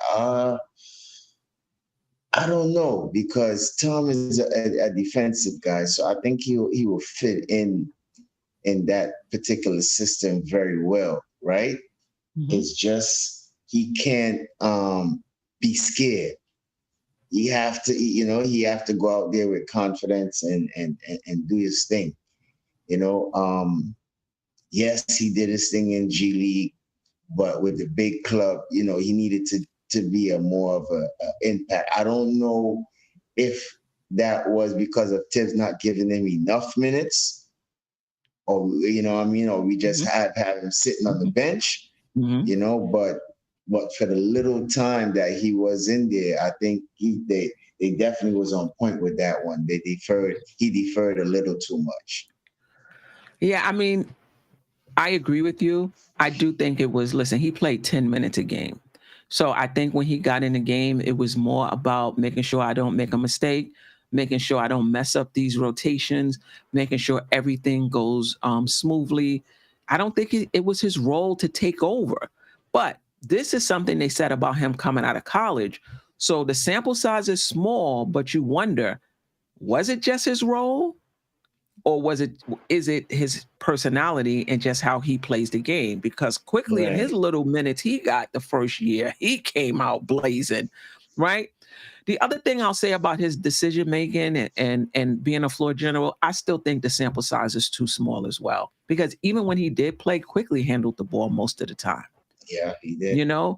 S3: I don't know, because Tom is a defensive guy, so I think he will fit in that particular system very well, right? Mm-hmm. It's just he can't be scared. He have to go out there with confidence and do his thing. You know, yes, he did his thing in G League, but with the big club, you know, he needed to be a more of a impact. I don't know if that was because of Tibbs not giving him enough minutes, or, you know what I mean, or we just had him sitting on the bench, you know, but for the little time that he was in there, I think they definitely was on point with that one. He deferred a little too much.
S1: Yeah, I mean, I agree with you. I do think it was, listen, he played 10 minutes a game. So I think when he got in the game, it was more about making sure I don't make a mistake, making sure I don't mess up these rotations, making sure everything goes smoothly. I don't think it was his role to take over. But this is something they said about him coming out of college. So the sample size is small, but you wonder, was it just his role? Or is it his personality and just how he plays the game? Because quickly in his little minutes he got the first year, he came out blazing, right? The other thing I'll say about his decision making and being a floor general, I still think the sample size is too small as well. Because even when he did play, quickly handled the ball most of the time.
S3: Yeah, he did.
S1: You know,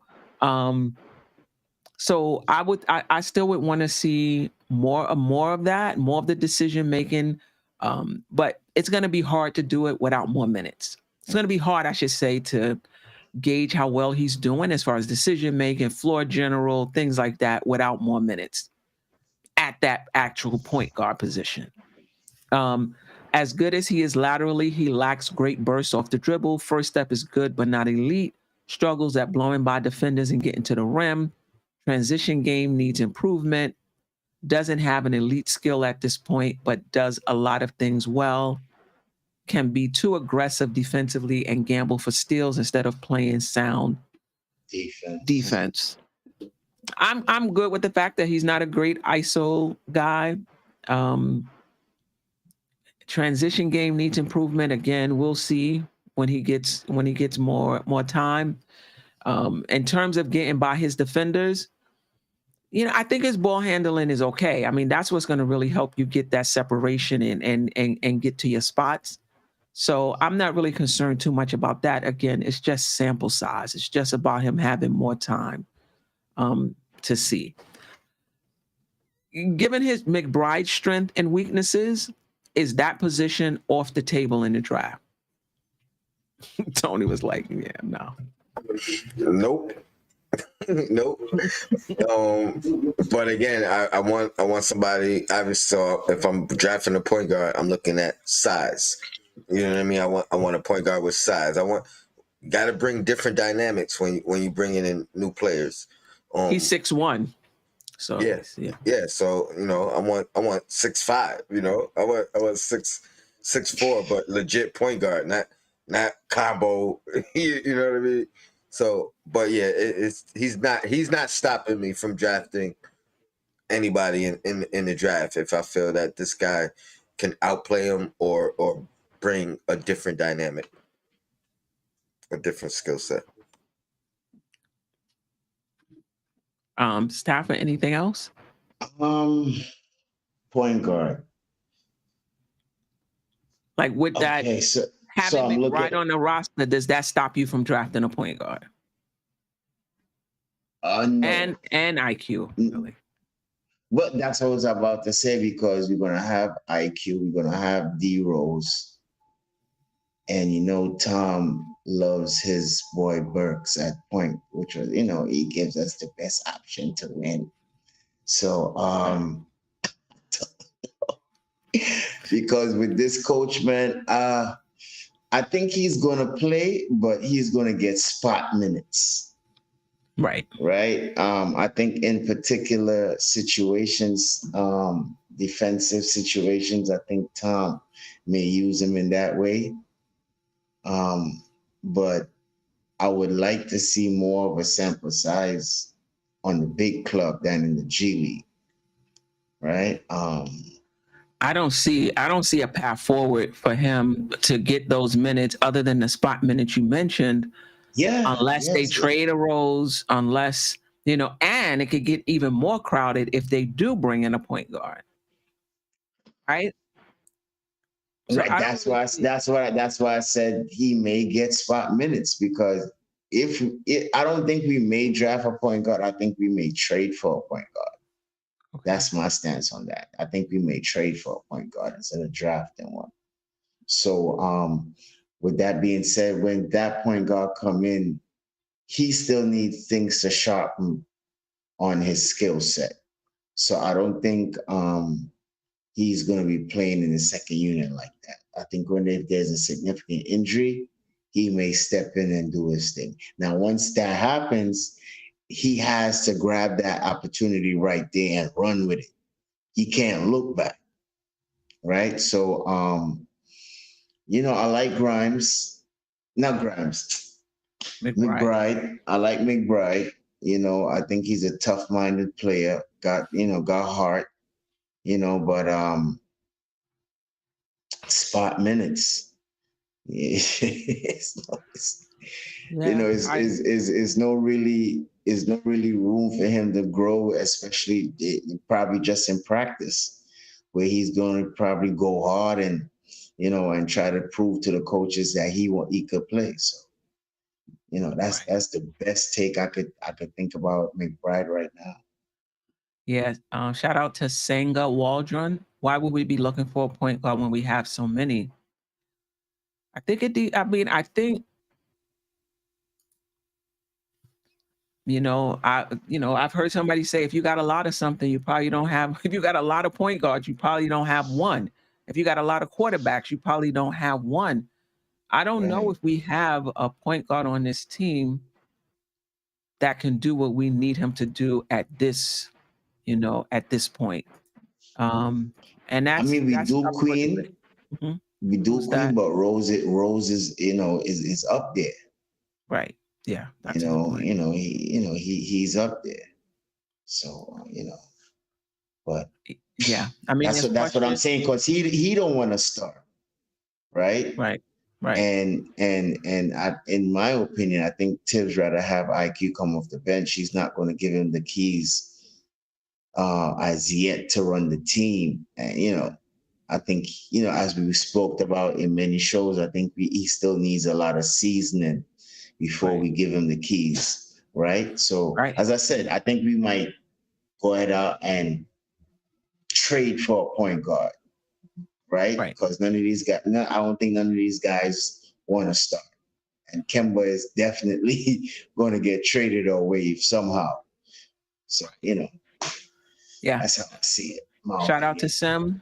S1: so I still would want to see more of that, more of the decision making. But it's going to be hard to do it without more minutes. It's going to be hard, I should say, to gauge how well he's doing as far as decision making, floor general, things like that, without more minutes at that actual point guard position. As good as he is laterally, he lacks great bursts off the dribble. First step is good, but not elite. Struggles at blowing by defenders and getting to the rim. Transition game needs improvement. Doesn't have an elite skill at this point, but does a lot of things well. Can be too aggressive defensively and gamble for steals instead of playing sound defense. I'm good with the fact that he's not a great ISO guy. Transition game needs improvement. Again, we'll see when he gets more time. In terms of getting by his defenders, I think his ball handling is okay. I mean, that's what's going to really help you get that separation and get to your spots. So I'm not really concerned too much about that. Again, it's just sample size. It's just about him having more time to see. Given his McBride strength and weaknesses, is that position off the table in the draft? Tony was like, yeah, no.
S2: Nope. Nope. But again, I want somebody. Obviously, so if I'm drafting a point guard, I'm looking at size. You know what I mean? I want a point guard with size. Got to bring different dynamics when you bringing in new players.
S1: He's 6'1". So
S2: yeah. So I want 6'5". I want 6'4", but legit point guard, not combo. You know what I mean? So, but yeah, he's not stopping me from drafting anybody in the draft if I feel that this guy can outplay him or bring a different dynamic, a different skill set.
S1: Stafford, anything else?
S3: Point guard.
S1: Like with that,
S3: okay, so
S1: having McBride on the roster, does that stop you from drafting a point guard?
S3: No.
S1: And IQ, really.
S3: Well, that's what I was about to say, because we're gonna have IQ, we're gonna have D Rose, and Tom loves his boy Burks at point, which was he gives us the best option to win. So because with this coach, man, I think he's gonna play, but he's gonna get spot minutes.
S1: Right.
S3: I think in particular situations, defensive situations, I think Tom may use him in that way. But I would like to see more of a sample size on the big club than in the G League. Right.
S1: I don't see a path forward for him to get those minutes other than the spot minutes you mentioned.
S3: Yeah.
S1: Unless they trade a Rose, unless, and it could get even more crowded if they do bring in a point guard. Right? So
S3: right. That's why I said he may get spot minutes, because I don't think we may draft a point guard. I think we may trade for a point guard. Okay. That's my stance on that. I think we may trade for a point guard instead of drafting one. So with that being said, when that point guard come in, he still needs things to sharpen on his skill set. So I don't think he's going to be playing in the second unit like that. I think if there's a significant injury, he may step in and do his thing. Now, once that happens, he has to grab that opportunity right there and run with it. He can't look back, right? So, I like Grimes. Not Grimes. McBride. I like McBride. I think he's a tough-minded player. Got heart. But spot minutes. It's no really room for him to grow, especially probably just in practice, where he's going to probably go hard and try to prove to the coaches that he could play. So, that's the best take I could think about McBride right now.
S1: Yeah. Shout out to Senga Waldron. Why would we be looking for a point guard when we have so many? I think I've heard somebody say, if you got a lot of something, you probably don't have. If you got a lot of point guards, you probably don't have one. If you got a lot of quarterbacks, you probably don't have one. I don't know if we have a point guard on this team that can do what we need him to do at this point. And that's,
S3: we do Queen. Mm-hmm. We do Queen, that? But Rose is is up there.
S1: Right. Yeah.
S3: That's he's up there. So but
S1: Yeah, I mean,
S3: that's what I'm saying, because he don't want to start, right?
S1: Right.
S3: And in my opinion, I think Tibbs rather have IQ come off the bench. He's not going to give him the keys as yet to run the team. And I think as we spoke about in many shows, I think he still needs a lot of seasoning before we give him the keys, right? So as I said, I think we might go ahead out and trade for a point guard, right? Because none of these guys, I don't think none of these guys want to start. And Kemba is definitely going to get traded or waived somehow. So,
S1: yeah,
S3: that's how I see it.
S1: Shout out to Sim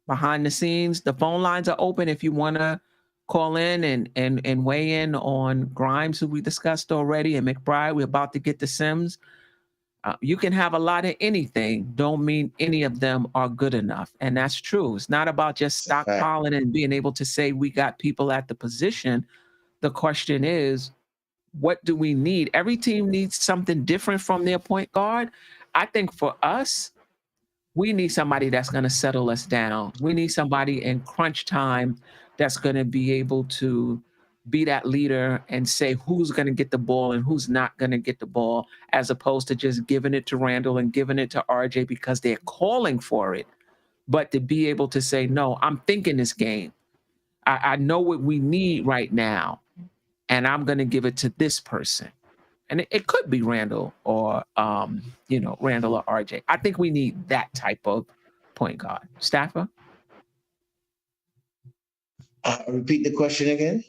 S1: behind the scenes. The phone lines are open if you want to call in and weigh in on Grimes, who we discussed already, and McBride. We're about to get to Sims. You can have a lot of anything. Don't mean any of them are good enough. And that's true. It's not about just stockpiling and being able to say we got people at the position. The question is, what do we need? Every team needs something different from their point guard. I think for us, we need somebody that's going to settle us down. We need somebody in crunch time that's going to be able to be that leader and say who's going to get the ball and who's not going to get the ball, as opposed to just giving it to Randall and giving it to RJ because they're calling for it. But to be able to say, no, I'm thinking this game. I know what we need right now, and I'm going to give it to this person. And it could be Randall or, Randall or RJ. I think we need that type of point guard. Staffer?
S3: Repeat the question again.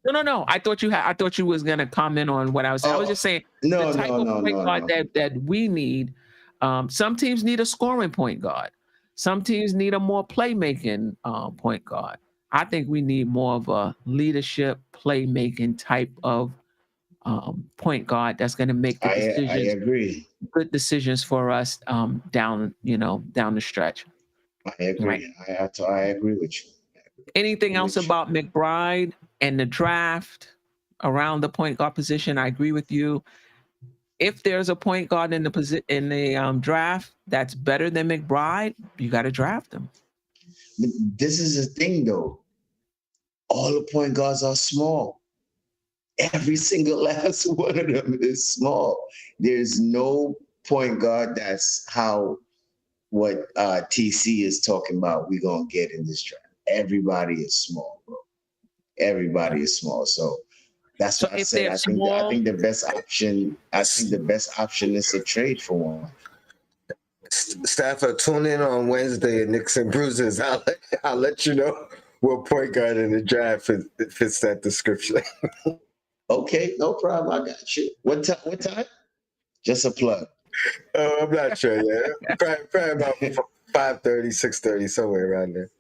S1: No. I thought you was gonna comment on what I was saying. I was just saying the type of point guard that we need. Some teams need a scoring point guard. Some teams need a more playmaking point guard. I think we need more of a leadership, playmaking type of point guard that's going to make the decisions.
S3: I agree.
S1: Good decisions for us down the stretch.
S3: I agree. Right. I agree with you.
S1: Anything else about McBride and the draft around the point guard position? I agree with you. If there's a point guard in the draft that's better than McBride, you got to draft him.
S3: This is the thing, though. All the point guards are small. Every single last one of them is small. There's no point guard that's what TC is talking about we're going to get in this draft. Everybody is small, bro. Everybody is small. So that's what I said. I think the best option is to trade for one.
S2: Stafford, tune in on Wednesday at Knicks and Bruises. I'll let you know what point guard in the draft fits that description.
S3: Okay, no problem. I got you. What time? Just a plug.
S2: I'm not sure yet. Probably about 5:30, 6:30, somewhere around there.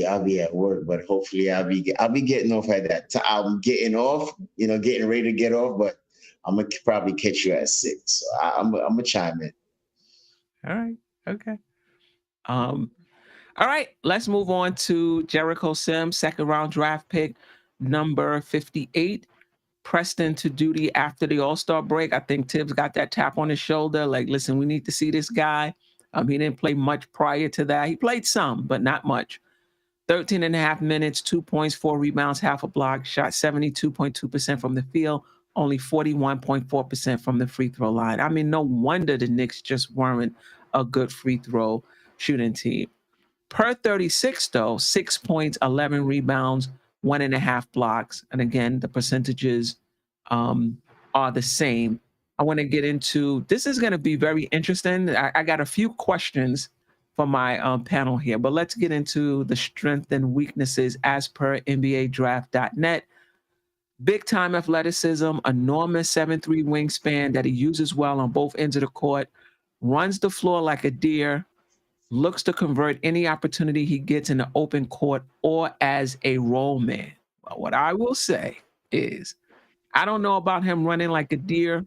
S3: I'll be at work, but hopefully I'll be getting off at that time. I'm getting off, getting ready to get off, but I'm gonna probably catch you at 6. So I'm gonna chime in.
S1: All right. Okay. All right. Let's move on to Jericho Sims, second round draft pick, number 58. Preston to duty after the All-Star break. I think Tibbs got that tap on his shoulder. Like, listen, we need to see this guy. He didn't play much prior to that. He played some, but not much. 13 and a half minutes, 2 points, 4 rebounds, half a block, shot 72.2% from the field, only 41.4% from the free throw line. I mean, no wonder the Knicks just weren't a good free throw shooting team. Per 36, though, 6 points, 11 rebounds, 1.5 blocks. And again, the percentages are the same. I want to get into, this is going to be very interesting. I got a few questions for my panel here, but let's get into the strengths and weaknesses as per NBADraft.net. Big time athleticism, enormous 7'3" wingspan that he uses well on both ends of the court, runs the floor like a deer, looks to convert any opportunity he gets in the open court or as a roll man. Well, what I will say is, I don't know about him running like a deer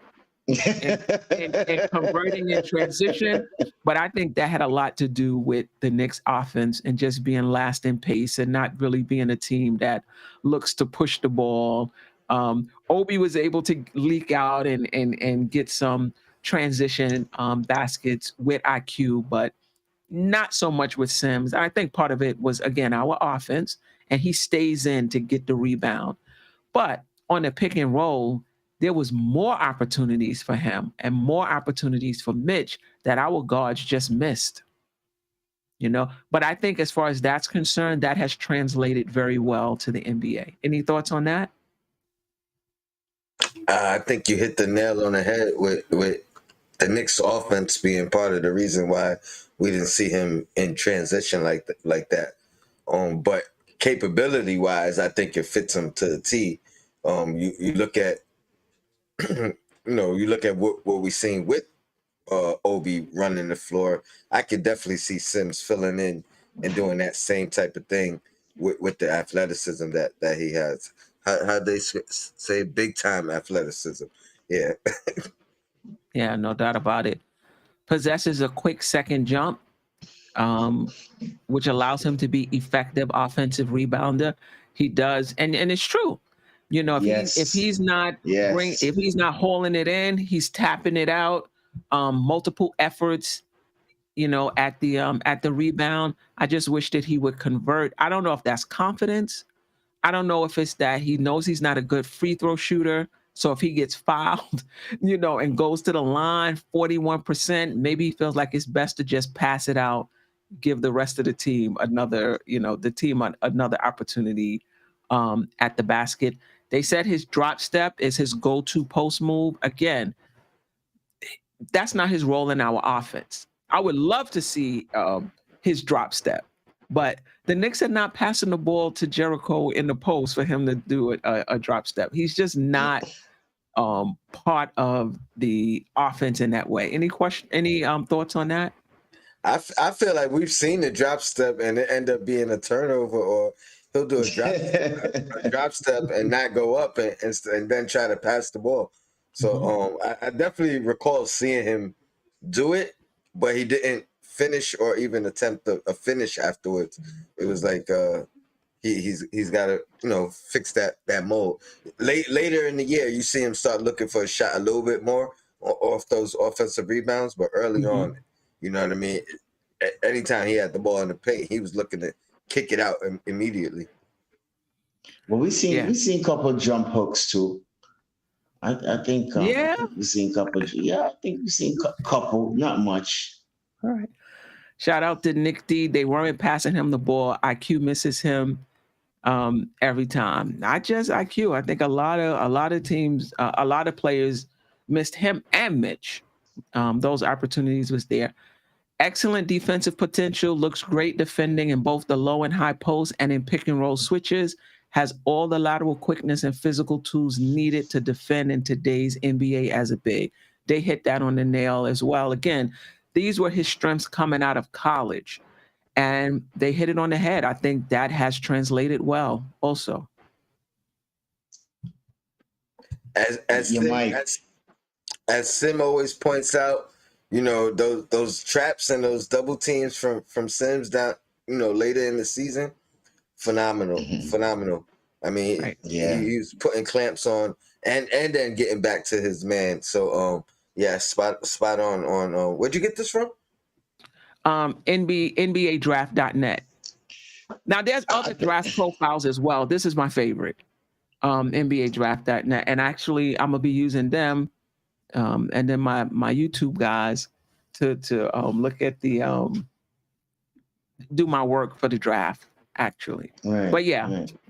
S1: and converting in transition, but I think that had a lot to do with the Knicks offense and just being last in pace and not really being a team that looks to push the ball. Obi was able to leak out and get some transition baskets with IQ, but Not so much with Sims. I think part of it was, again, our offense, and he stays in to get the rebound. But on the pick and roll, there was more opportunities for him and more opportunities for Mitch that our guards just missed. But I think as far as that's concerned, that has translated very well to the NBA. Any thoughts on that?
S2: I think you hit the nail on the head with the Knicks offense being part of the reason why we didn't see him in transition like that. But capability wise, I think it fits him to the T. You look at you look at what we've seen with Obi running the floor. I could definitely see Sims filling in and doing that same type of thing with the athleticism that he has. How they say big time athleticism. Yeah.
S1: Yeah, no doubt about it. Possesses a quick second jump, which allows him to be effective offensive rebounder. He does, and it's true. If he's not if he's not hauling it in, he's tapping it out. Multiple efforts, at the rebound. I just wish that he would convert. I don't know if that's confidence. I don't know if it's that he knows he's not a good free throw shooter. So if he gets fouled, and goes to the line 41%, maybe he feels like it's best to just pass it out, give the rest of the team another opportunity at the basket. They said his drop step is his go-to post move. Again, that's not his role in our offense. I would love to see his drop step, but the Knicks are not passing the ball to Jericho in the post for him to do a drop step. He's just not part of the offense in that way. Any thoughts on that?
S2: I feel like we've seen the drop step and it end up being a turnover, or he'll do a drop step and not go up and then try to pass the ball. So I definitely recall seeing him do it, but he didn't finish or even attempt a finish afterwards. It was like he's got to fix that mold. Later in the year, you see him start looking for a shot a little bit more off those offensive rebounds, but early on, you know what I mean? Anytime he had the ball in the paint, he was looking to kick it out immediately.
S3: Well, we've seen a couple of jump hooks too. I think we've seen a couple. I think we've seen a couple, not much.
S1: All right. Shout out to Nick D. They weren't passing him the ball. IQ misses him every time. Not just IQ. I think a lot of teams, a lot of players missed him and Mitch. Those opportunities was there. Excellent defensive potential. Looks great defending in both the low and high post and in pick and roll switches. Has all the lateral quickness and physical tools needed to defend in today's NBA as a big. They hit that on the nail as well. Again, these were his strengths coming out of college, and they hit it on the head. I think that has translated well also.
S2: As Sim always points out, those traps and those double teams from Sims down, later in the season, phenomenal. I mean, he was putting clamps on and then getting back to his man. So spot on. Where'd you get this from?
S1: NBA draft.net. Now there's other draft profiles as well. This is my favorite. NBA draft.net. And actually I'm gonna be using them and then my YouTube guys to look at the do my work for the draft. Actually, but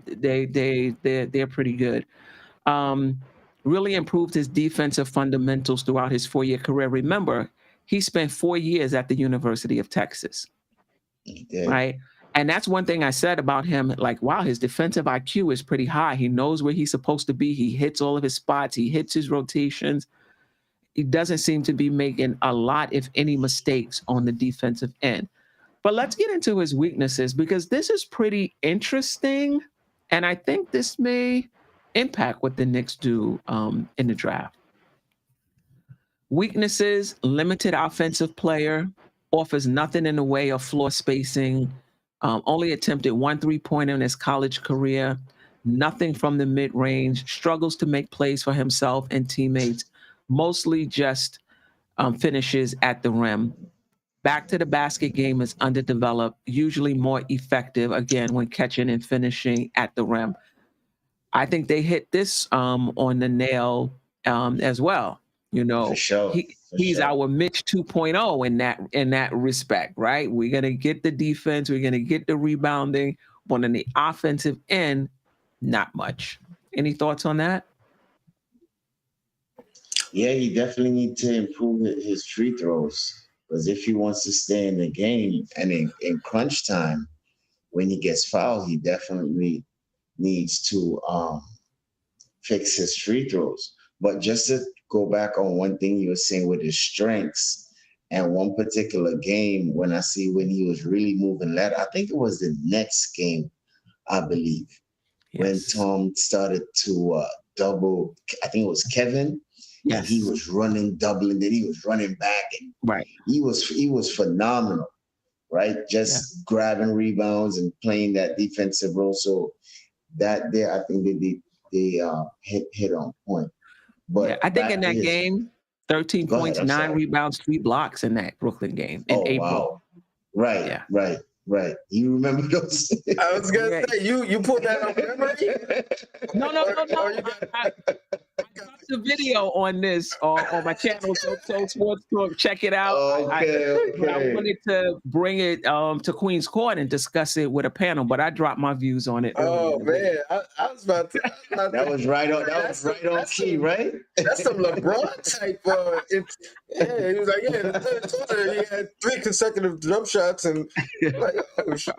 S1: they're pretty good. Really improved his defensive fundamentals throughout his 4-year career. Remember, he spent 4 years at the University of Texas, right? And that's one thing I said about him. Like, wow, his defensive IQ is pretty high. He knows where he's supposed to be. He hits all of his spots. He hits his rotations. He doesn't seem to be making a lot, if any, mistakes on the defensive end. But let's get into his weaknesses, because this is pretty interesting. And I think this may impact what the Knicks do in the draft. Weaknesses: limited offensive player, offers nothing in the way of floor spacing, only attempted 1 3-pointer in his college career, nothing from the mid-range, struggles to make plays for himself and teammates, mostly just finishes at the rim. back to the basket game is underdeveloped, usually more effective, again, when catching and finishing at the rim. I think they hit this on the nail as well.
S3: For sure.
S1: He's our Mitch 2.0 in that respect, right? We're gonna get the defense, we're gonna get the rebounding, but on the offensive end, not much. Any thoughts on that?
S3: Yeah, he definitely needs to improve his free throws, because if he wants to stay in the game and in crunch time, when he gets fouled, he definitely needs to fix his free throws. But just to go back on one thing you were saying with his strengths, and one particular game when he was really moving that, I think it was the next game, I believe, when Tom started to double, I think it was Kevin, and he was running, doubling, then he was running back, and
S1: right.
S3: He was phenomenal, right? Just grabbing rebounds and playing that defensive role. So that there, I think they hit on point. But
S1: I think in that game, 13 points, 9 rebounds, 3 blocks in that Brooklyn game in April.
S3: Wow. Right. You remember those?
S2: I was gonna say you pulled that up memory.
S1: No. I got the video on this on my channel, so Sports Talk. Check it out.
S3: Okay.
S1: I wanted to bring it to Queen's Court and discuss it with a panel, but I dropped my views on it.
S2: Oh man, I was about to.
S3: That was right on. That was right on key, right?
S2: That's some LeBron type. He was like, in the third quarter, he had 3 consecutive jump shots, and like, oh shit.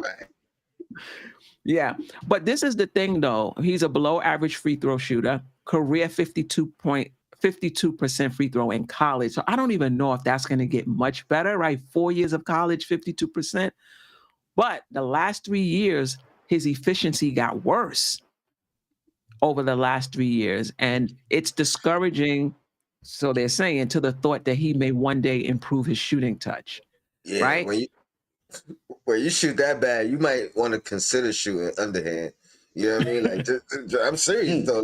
S1: Yeah, but this is the thing, though. He's a below average free throw shooter. Career 52% free throw in college. So I don't even know if that's going to get much better, right? 4 years of college, 52%. But the last 3 years, his efficiency got worse over the last 3 years. And it's discouraging, so they're saying, to the thought that he may one day improve his shooting touch.
S2: Yeah,
S1: right?
S2: When you shoot that bad, you might want to consider shooting underhand. You know what I mean? Like, I'm serious though.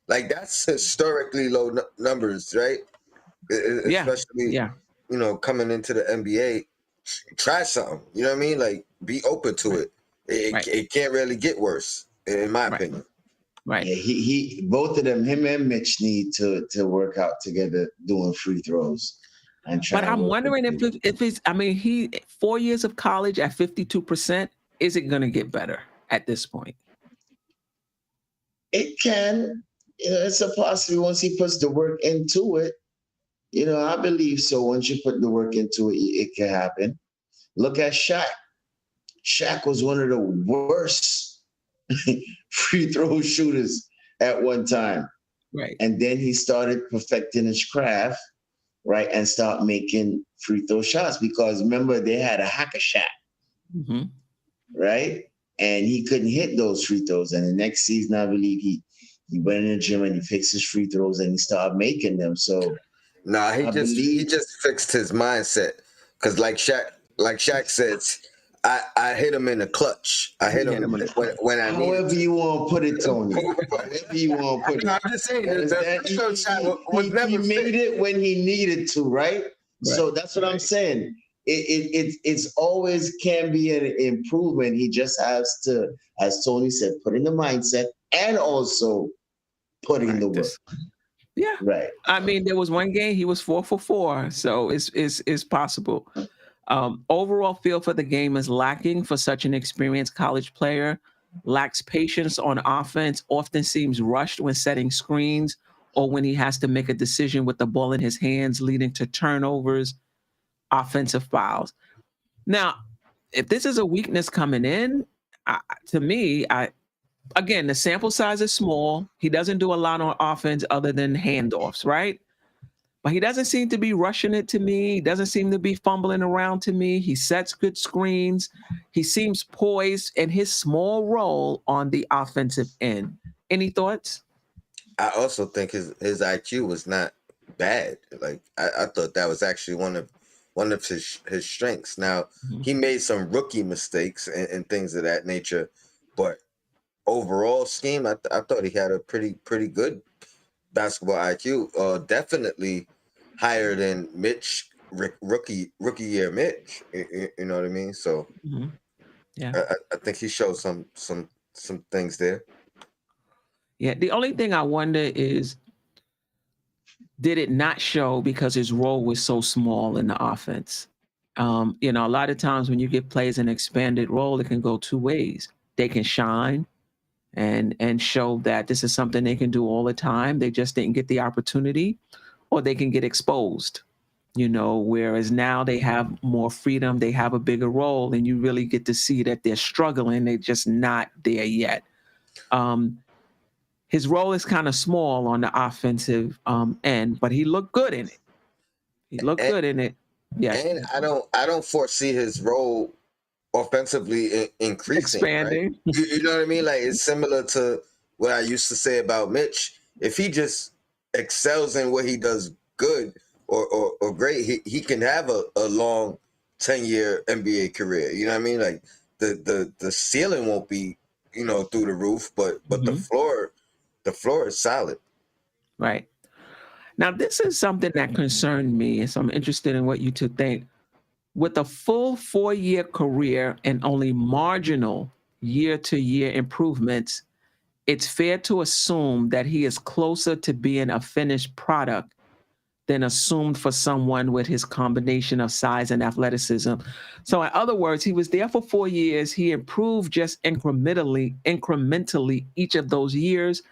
S2: Like that's historically low numbers, right? Especially, coming into the NBA. Try something. You know what I mean? Like, be open to it. It can't really get worse, in my opinion.
S1: Right.
S3: Yeah, he both of them, him and Mitch, need to work out together doing free throws.
S1: But I'm wondering if it's, I mean, he 4 years of college at 52%, is it going to get better at this point?
S3: It can. It's a possibility once he puts the work into it. I believe so. Once you put the work into it, it can happen. Look at Shaq. Shaq was one of the worst free throw shooters at one time.
S1: Right.
S3: And then he started perfecting his craft, right, and start making free throw shots, because remember, they had a hacker Shaq, right? And he couldn't hit those free throws. And the next season, I believe he went in the gym and he fixed his free throws and he started making them. So
S2: he just fixed his mindset, because like Shaq says, I hit him in the clutch. I hit him when I need.
S3: However you want to put it, Tony. However you want to put it.
S2: I'm just saying
S3: he made it when he needed to, right? So that's what I'm saying. It's always can be an improvement. He just has to, as Tony said, put in the mindset and also put in the work.
S1: Yeah.
S3: Right.
S1: I mean, there was one game he was 4 for 4, so it's possible. Overall feel for the game is lacking for such an experienced college player. Lacks patience on offense, often seems rushed when setting screens or when he has to make a decision with the ball in his hands, leading to turnovers, offensive fouls. Now, if this is a weakness coming in, to me, again, the sample size is small. He doesn't do a lot on offense other than handoffs, right? But he doesn't seem to be rushing it to me. He doesn't seem to be fumbling around to me. He sets good screens. He seems poised in his small role on the offensive end. Any thoughts?
S2: I also think his IQ was not bad. Like I thought that was actually one of his strengths. Now, he made some rookie mistakes and things of that nature, but overall scheme, I thought he had a pretty good basketball IQ. Definitely higher than Mitch rookie year Mitch. You know what I mean? So
S1: yeah,
S2: I think he showed some things there.
S1: yeah. The only thing I wonder is, did it not show because his role was so small in the offense? You know, a lot of times when you give players an expanded role, it can go two ways. They can shine and show that this is something they can do all the time. They just didn't get the opportunity, or they can get exposed. You know, whereas now they have more freedom, they have a bigger role, and you really get to see that they're struggling. They're just not there yet. His role is kind of small on the offensive end, but he looked good in it. He looked good in it. Yes.
S2: And I don't foresee his role offensively increasing.
S1: Expanding.
S2: Right? You know what I mean? Like, it's similar to what I used to say about Mitch. If he just excels in what he does good or great, he can have a long 10-year NBA career. You know what I mean? Like, the ceiling won't be, you know, through the roof, but the floor is solid.
S1: Right. Now, this is something that concerned me, and so I'm interested in what you two think. With a full 4-year career and only marginal year-to-year improvements, it's fair to assume that he is closer to being a finished product than assumed for someone with his combination of size and athleticism. So in other words, he was there for 4 years. He improved just incrementally each of those years.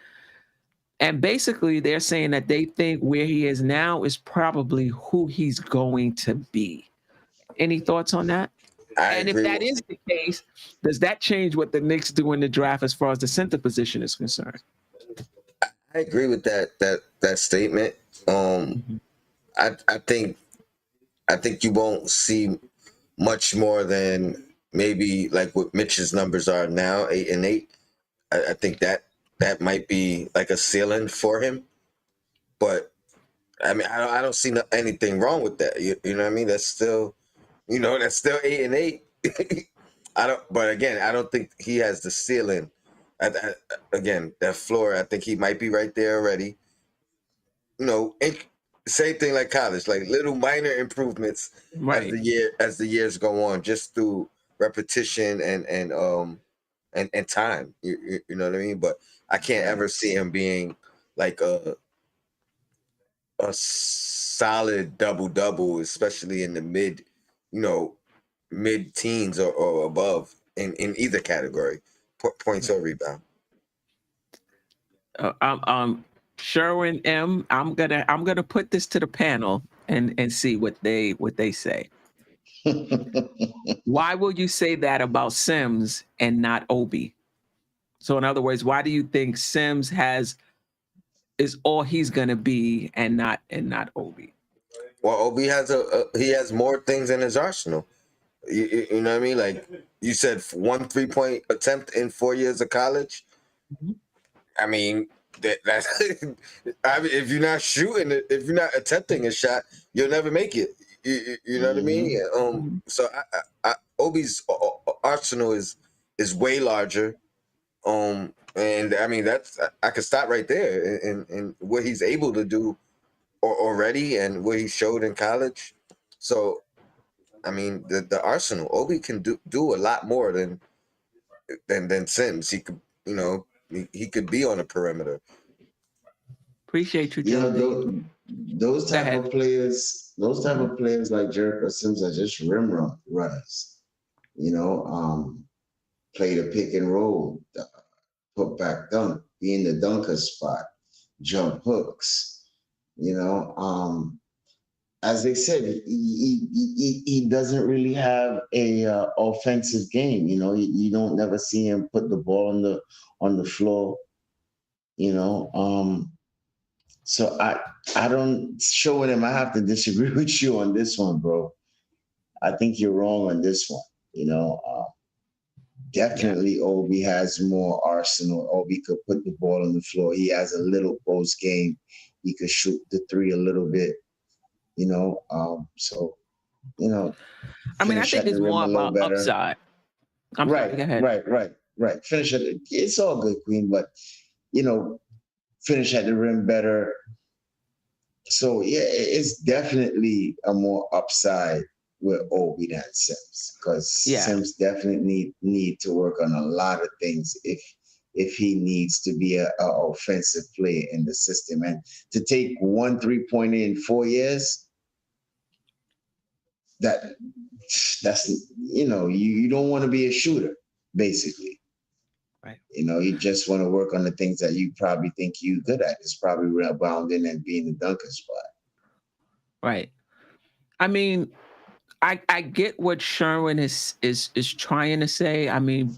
S1: And basically, they're saying that they think where he is now is probably who he's going to be. Any thoughts on that? And if that is the case, does that change what the Knicks do in the draft as far as the center position is concerned?
S2: I agree with that statement. I think you won't see much more than maybe like what Mitch's numbers are now, 8 and 8. I think that might be like a ceiling for him. But I mean, I don't see anything wrong with that. You know what I mean? That's still, you know, that's still 8 and 8. But again, I don't think he has the ceiling. Again, that floor, I think he might be right there already. You know, same thing like college, like little minor improvements
S1: Right.
S2: as the years go on, just through repetition and time. You know what I mean? But I can't ever see him being like a solid double, especially in the mid teens or above in either category, points or rebound.
S1: Sherwin M, I'm gonna put this to the panel and see what they say. Why will you say that about Sims and not Obi? So in other words, why do you think Sims is all he's gonna be and not Obi?
S2: Well, Obi he has more things in his arsenal. You know what I mean? Like you said, 1 3-point attempt in 4 years of college. I mean, that's I mean, if you're not shooting it, if you're not attempting a shot, you'll never make it. You know what I mean? So Obi's arsenal is way larger. And I mean, I could stop right there and what he's able to do already and what he showed in college. So, I mean, the arsenal, Obi can do a lot more than Sims. He could, you know, he could be on the perimeter.
S1: Appreciate you,
S3: You
S1: Joe.
S3: know, those type of players like Jericho Sims are just rim runners. You know, play the pick and roll, put back dunk, be in the dunker spot, jump hooks. You know, as they said, he doesn't really have a offensive game. You know, you don't never see him put the ball on the floor. You know, so I don't show him. I have to disagree with you on this one, bro. I think you're wrong on this one. You know, definitely Obi has more arsenal. Obi could put the ball on the floor. He has a little post game. He could shoot the three a little bit. You know, so you know.
S1: I mean, I think it's more about upside.
S3: Right. Finish it. It's all good, Queen, but you know, finish at the rim better. So yeah, it's definitely a more upside with Obi than Sims, because Sims definitely need to work on a lot of things if he needs to be a offensive player in the system. And to take 1 3-pointer in 4 years, that's you don't want to be a shooter, basically.
S1: Right.
S3: You just want to work on the things that you probably think you're good at. It's probably rebounding and being the dunker spot.
S1: Right. I mean, I get what Sherwin is trying to say. I mean,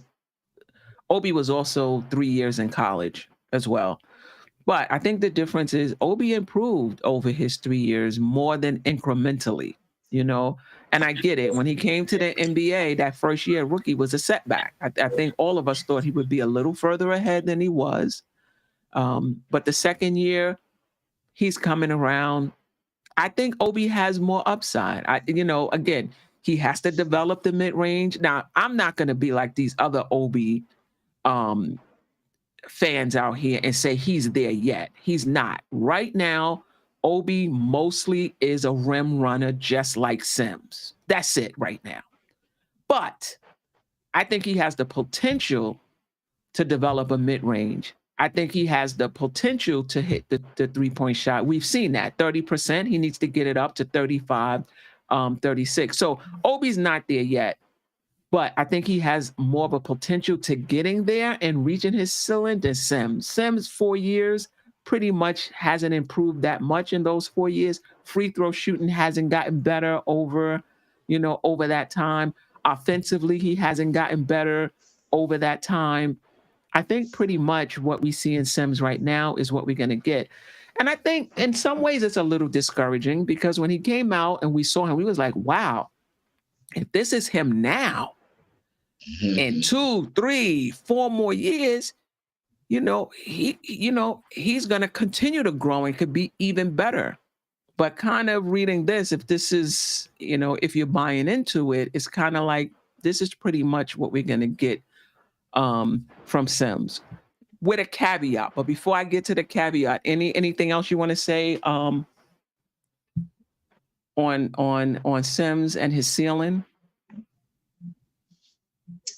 S1: Obi was also 3 years in college as well. But I think the difference is Obi improved over his 3 years more than incrementally, And I get it. When he came to the NBA, that first year rookie was a setback. I think all of us thought he would be a little further ahead than he was. But the second year, he's coming around. I think Obi has more upside. Again, he has to develop the mid-range. Now, I'm not going to be like these other Obi fans out here and say he's there yet. He's not. Right now, Obi mostly is a rim runner just like Sims. That's it right now. But I think he has the potential to develop a mid-range. I think he has the potential to hit the three-point shot. We've seen that 30%. He needs to get it up to 35, 36. So Obi's not there yet, but I think he has more of a potential to getting there and reaching his ceiling than Sims. Sims, 4 years, pretty much hasn't improved that much in those 4 years. Free throw shooting hasn't gotten better over that time. Offensively, he hasn't gotten better over that time. I think pretty much what we see in Sims right now is what we're going to get. And I think in some ways it's a little discouraging because when he came out and we saw him, we was like, wow, if this is him now, in 2, 3, 4 more years, he's going to continue to grow and could be even better. But kind of reading this, if this is, if you're buying into it, it's kind of like, this is pretty much what we're going to get from Sims, with a caveat. But before I get to the caveat, anything else you want to say on Sims and his ceiling?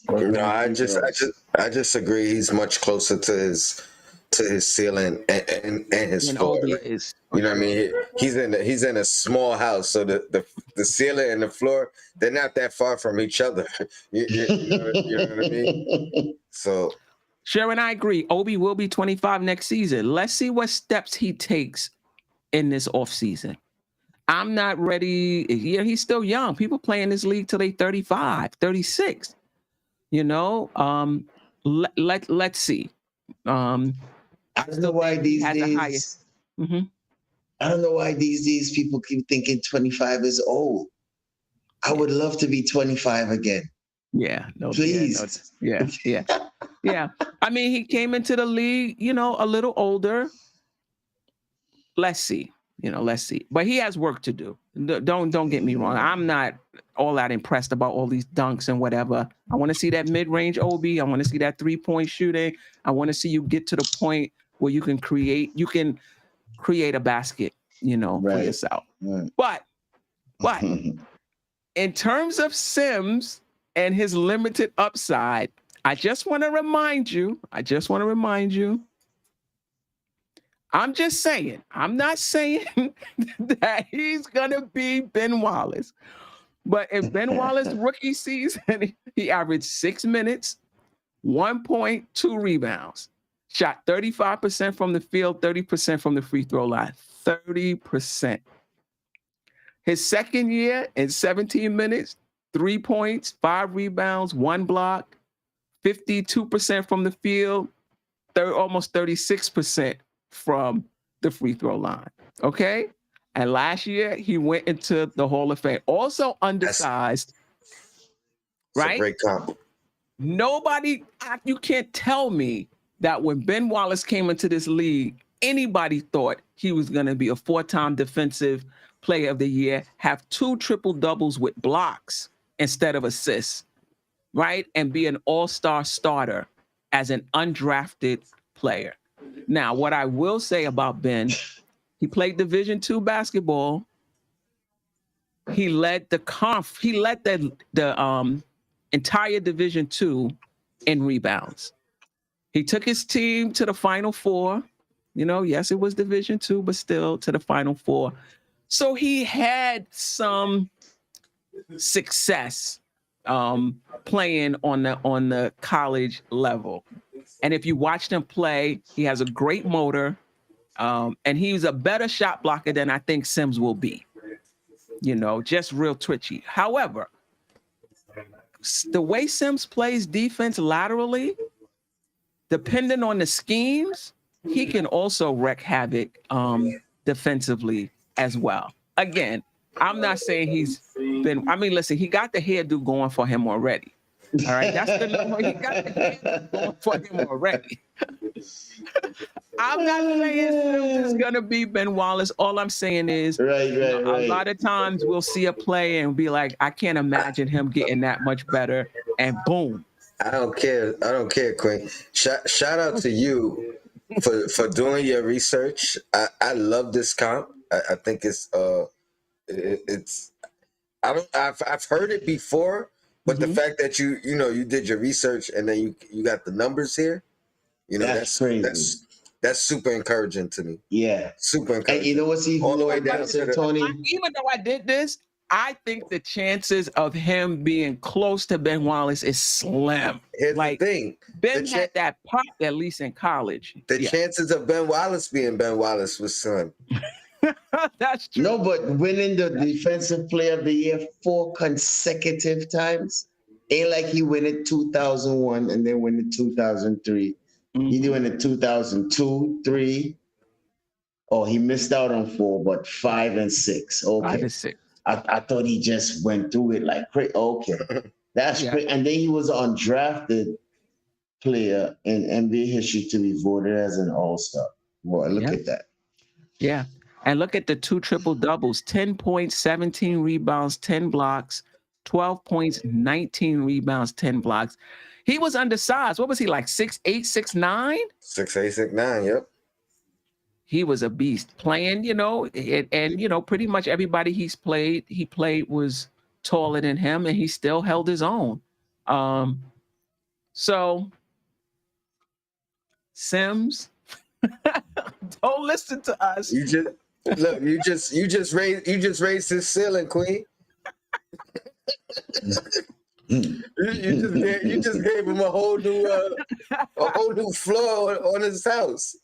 S2: No, I just agree. He's much closer to his ceiling and his floor. You know what I mean? He's in a small house, so the ceiling and the floor, they're not that far from each other. You know what I mean? So
S1: Sharon, I agree. Obi will be 25 next season. Let's see what steps he takes in this offseason. I'm not ready. He's still young. People play in this league till they 35, 36. Let's see.
S3: I don't know why these days. I don't know why these days people keep thinking 25 is old. I would love to be 25 again.
S1: Yeah, no,
S3: please.
S1: Yeah. I mean, he came into the league, a little older. Let's see. But he has work to do. Don't get me wrong. I'm not all that impressed about all these dunks and whatever. I want to see that mid-range Obi. I want to see that three-point shooting. I want to see you get to the point where you can create a basket, for yourself. Right. But in terms of Sims and his limited upside, I just want to remind you, I'm just saying, I'm not saying that he's going to be Ben Wallace. But in Ben Wallace's rookie season, he averaged 6 minutes, 1 point, 2 rebounds, shot 35% from the field, 30% from the free throw line, 30%. His second year in 17 minutes, 3 points, 5 rebounds, 1 block, 52% from the field, almost 36% from the free throw line. Okay? And last year, he went into the Hall of Fame. Also undersized. Right?
S2: A great comp.
S1: You can't tell me that when Ben Wallace came into this league, anybody thought he was going to be a 4-time defensive player of the year, have 2 triple-doubles with blocks instead of assists, right? And be an all-star starter as an undrafted player. Now, what I will say about Ben He played Division II basketball. He led the entire Division II in rebounds. He took his team to the Final Four. You know, yes, it was Division II, but still to the Final Four. So he had some success playing on the college level. And if you watched him play, he has a great motor, and he's a better shot blocker than I think Sims will be. You know, just real twitchy. However, the way Sims plays defense laterally, depending on the schemes, he can also wreak havoc defensively as well. Again, I'm not saying listen, he got the hairdo going for him already. All right, that's the number. He got the hairdo going for him already. I'm not saying Sims is gonna be Ben Wallace. All I'm saying is,
S3: right.
S1: A lot of times we'll see a play and be like, I can't imagine him getting that much better, and boom.
S2: I don't care, Quinn. Shout out to you for doing your research. I love this comp. I think I've heard it before, but the fact that you did your research and then you got the numbers here, that's crazy. That's super encouraging to me.
S3: Yeah,
S2: super encouraging.
S3: And you know what's even
S2: all the way down
S3: to Tony?
S1: Even though I did this, I think the chances of him being close to Ben Wallace is slim.
S2: Here's the thing.
S1: Ben had that pop, at least in college.
S2: The chances of Ben Wallace being Ben Wallace was slim.
S1: That's true.
S3: No, but winning the Defensive Player of the Year 4 consecutive times, ain't like he win it 2001 and then win it 2003. He doing it 2002, 3. Oh, he missed out on 4, but 5 and 6. Okay.
S1: 5 and 6.
S3: I thought he just went through it like crazy. Okay. That's great. And then he was an undrafted player in NBA history to be voted as an all-star. Boy, look at that.
S1: Yeah. And look at the 2 triple doubles: 10 points, 17 rebounds, 10 blocks, 12 points, 19 rebounds, 10 blocks. He was undersized. What was he, like 6'8", 6'9"?
S2: 6'8", 6'9", yep.
S1: He was a beast playing, and pretty much everybody he played was taller than him, and he still held his own. So Sims, don't listen to us.
S2: You just raised his ceiling, Queen. You just gave him a whole new floor on his house.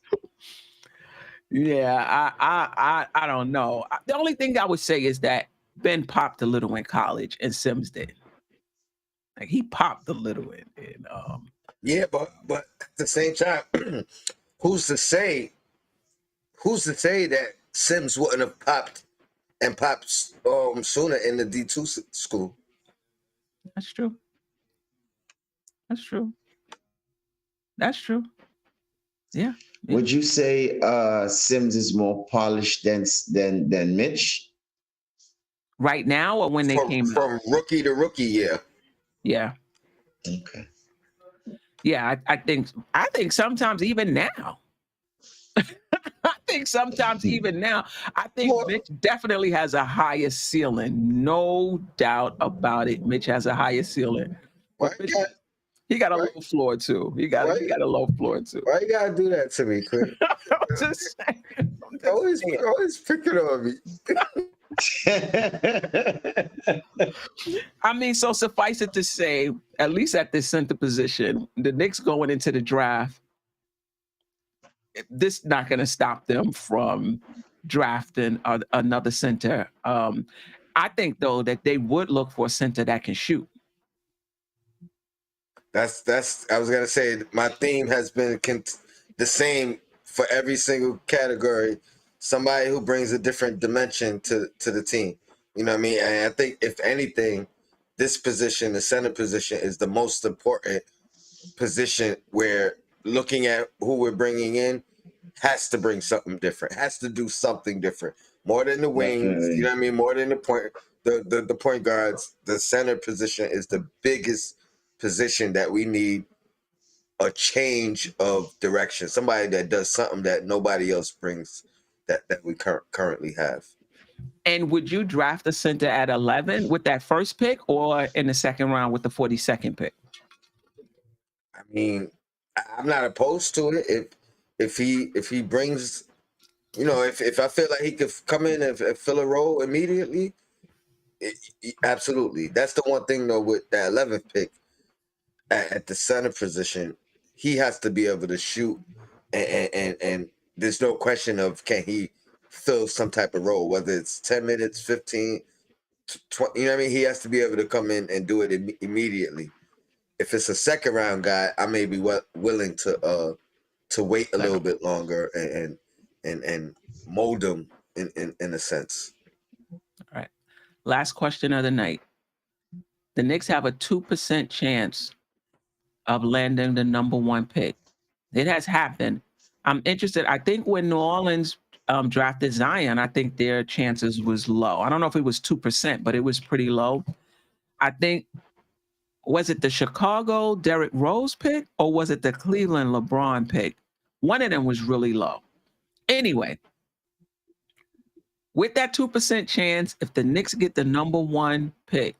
S1: Yeah, I don't know. The only thing I would say is that Ben popped a little in college and Sims did. Like, he popped a little in
S2: yeah, but at the same time, who's to say that Sims wouldn't have popped sooner in the D2 school?
S1: That's true. Yeah.
S3: Would you say Sims is more polished than Mitch?
S1: Right now, or when they came
S2: from rookie to rookie?
S1: Yeah.
S3: Okay.
S1: Yeah, I think sometimes even now. I think Mitch definitely has a higher ceiling. No doubt about it. Mitch has a higher ceiling. He got a low floor too. He got a low floor too.
S2: Why you gotta do that to me, Quinn?
S1: I'm just saying.
S2: Always picking on me.
S1: I mean, so suffice it to say, at least at this center position, the Knicks going into the draft, this is not going to stop them from drafting another center. I think, though, that they would look for a center that can shoot.
S2: That's. I was gonna say my theme has been the same for every single category. Somebody who brings a different dimension to the team. You know what I mean? And I think if anything, this position, the center position, is the most important position where looking at who we're bringing in has to bring something different, has to do something different. More than the wings, you know what I mean? More than the point guards, the center position is the biggest position that we need a change of direction. Somebody that does something that nobody else brings that we currently have.
S1: And would you draft a center at 11 with that first pick, or in the second round with the 42nd pick?
S2: I mean, I'm not opposed to it if he brings, if I feel like he could come in and fill a role immediately. Absolutely. That's the one thing though with that 11th pick at the center position, he has to be able to shoot, and there's no question of can he fill some type of role, whether it's 10 minutes, 15, 20, you know what I mean? He has to be able to come in and do it immediately. If it's a second round guy, I may be willing to wait a little bit longer and mold him in a sense.
S1: All right. Last question of the night. The Knicks have a 2% chance of landing the number 1 pick. It has happened. I'm interested. I think when New Orleans drafted Zion, I think their chances was low. I don't know if it was 2%, but it was pretty low. I think, was it the Chicago Derrick Rose pick or was it the Cleveland LeBron pick? One of them was really low. Anyway, with that 2% chance, if the Knicks get the number 1 pick,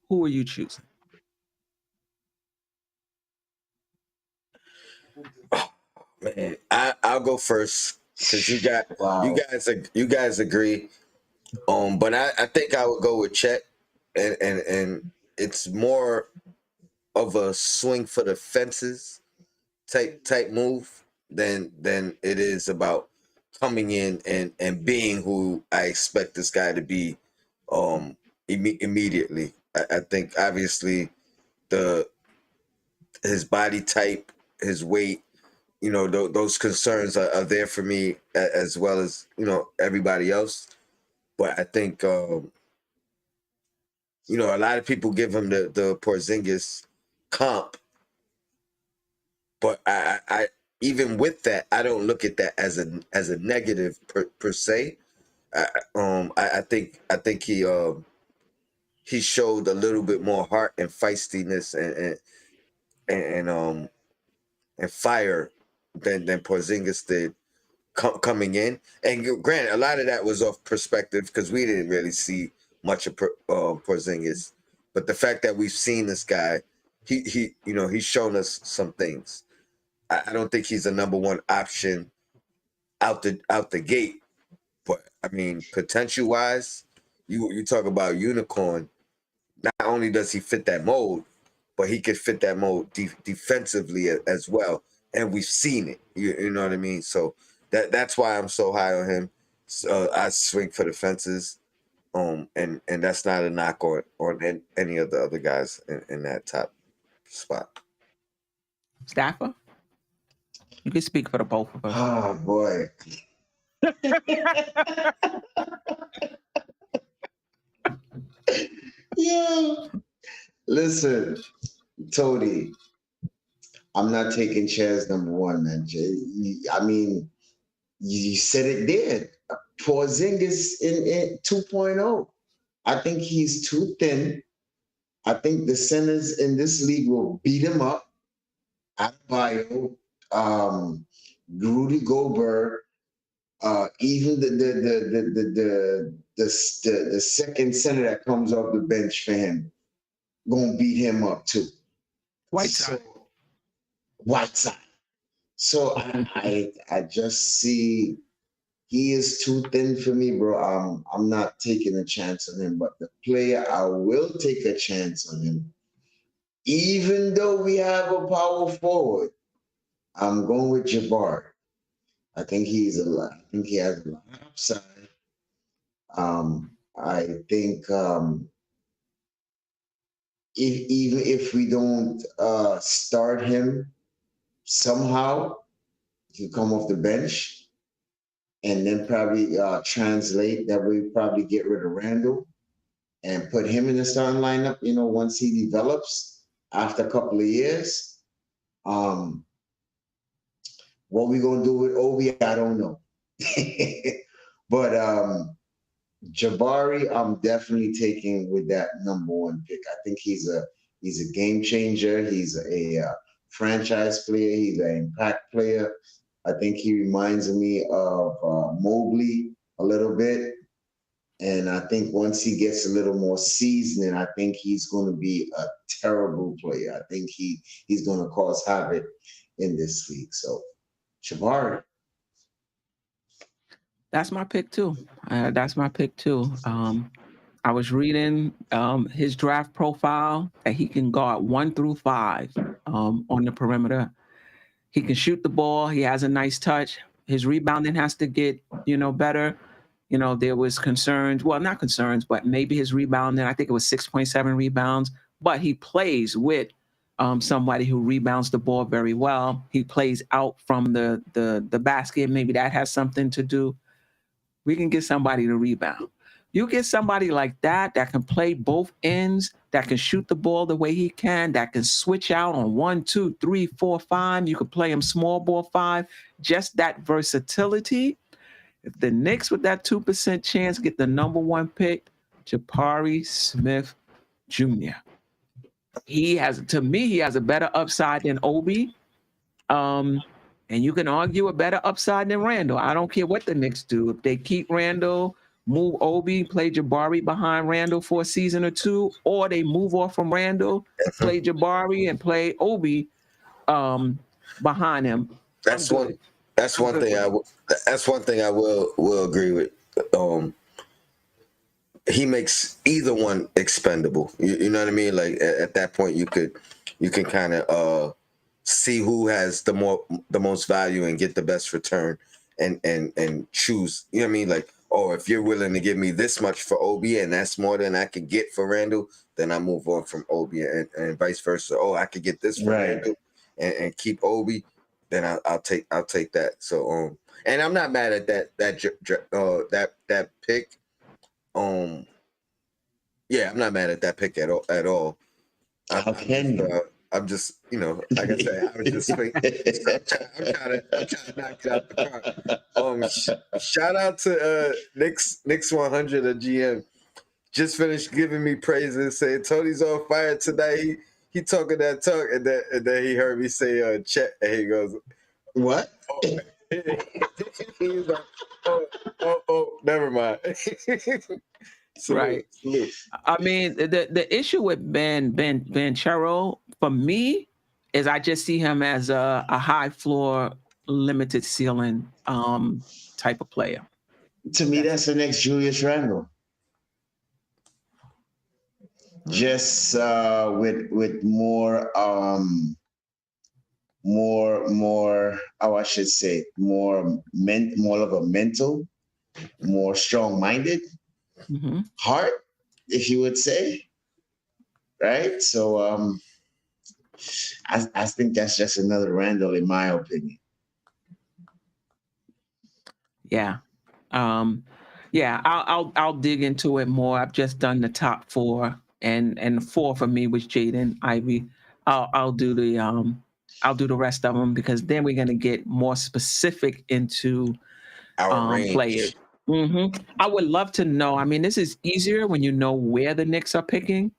S1: who are you choosing?
S2: Man, I'll go first because you guys agree. But I think I would go with Chet, and it's more of a swing for the fences type move than it is about coming in and being who I expect this guy to be immediately. I think obviously his body type, his weight, those concerns are there for me as well as everybody else. But I think a lot of people give him the Porzingis comp, but I even with that, I don't look at that as a negative per se. I think he showed a little bit more heart and feistiness and fire than Porzingis did coming in. And granted, a lot of that was off perspective because we didn't really see much of Porzingis. But the fact that we've seen this guy, he's shown us some things. I don't think he's a number 1 option out the gate. But I mean, potential wise, you talk about unicorn. Not only does he fit that mold, but he could fit that mold defensively as well. And we've seen it. You know what I mean? So that's why I'm so high on him. So I swing for the fences. And that's not a knock on any of the other guys in that top spot.
S1: Staffer? You can speak for the both of us.
S3: Oh boy. Yeah. Listen, Tony, I'm not taking Chaz number 1, man. I mean, you said it there. Porzingis in 2.0. I think he's too thin. I think the centers in this league will beat him up. Adebayo, Rudy Gobert, even the second center that comes off the bench for him, gonna beat him up too.
S1: Whiteside.
S3: So I just see he is too thin for me, bro. I'm not taking a chance on him, but the player I will take a chance on him, even though we have a power forward. I'm going with Jabari. I think he has a lot of upside. I think even if we don't start him, somehow he come off the bench and then probably translate that we probably get rid of Randall and put him in the starting lineup, once he develops after a couple of years. What we gonna do with Obi, I don't know. But Jabari, I'm definitely taking with that number 1 pick. I think he's a game changer. He's a franchise player. He's an impact player. I think he reminds me of Mobley a little bit. And I think once he gets a little more seasoning, I think he's going to be a terrible player. I think he's going to cause havoc in this league. So, Jabari.
S1: That's my pick too. I was reading his draft profile that he can guard 1 through 5 on the perimeter. He can shoot the ball. He has a nice touch. His rebounding has to get, better. There was concerns. Well, not concerns, but maybe his rebounding. I think it was 6.7 rebounds. But he plays with somebody who rebounds the ball very well. He plays out from the basket. Maybe that has something to do. We can get somebody to rebound. You get somebody like that can play both ends, that can shoot the ball the way he can, that can switch out on 1, 2, 3, 4, 5. You could play him small ball 5. Just that versatility. If the Knicks with that 2% chance get the number 1 pick, Jabari Smith Jr. He has a better upside than Obi. And you can argue a better upside than Randall. I don't care what the Knicks do. If they keep Randall, move Obi, play Jabari behind Randall for a season or 2, or they move off from Randall, play Jabari and play Obi behind him.
S2: That's one thing I will agree with. He makes either one expendable. You know what I mean? Like at that point, you can kind of see who has the most value and get the best return and choose. You know what I mean? Like, oh, if you're willing to give me this much for Obi and that's more than I could get for Randall, then I move on from Obi and vice versa. Oh, I could get this for Randall and keep Obi, then I'll take that. So and I'm not mad at that pick. Yeah, I'm not mad at that pick at all.
S3: How can you?
S2: I'm just, like I said, I was just thinking, I'm trying to knock it out the park. Shout out to Knicks 100, a GM. Just finished giving me praises, saying Tony's on fire tonight. He talking that talk, and then he heard me say Chet, and he goes,
S3: "What?"
S2: Oh. He was like, oh, never mind.
S1: Right. I mean, the issue with Ben Chero for me is I just see him as a high floor, limited ceiling type of player.
S3: To me, that's the next Julius Randle. Just with more I should say more of a mental, more strong-minded heart, if you would say, right? So I think that's just another Randall, in my opinion.
S1: Yeah. I'll dig into it more. I've just done the top 4, and 4 for me was Jaden Ivey. I'll do the rest of them, because then we're gonna get more specific into
S2: our
S1: players. I would love to know. I mean, this is easier when you know where the Knicks are picking.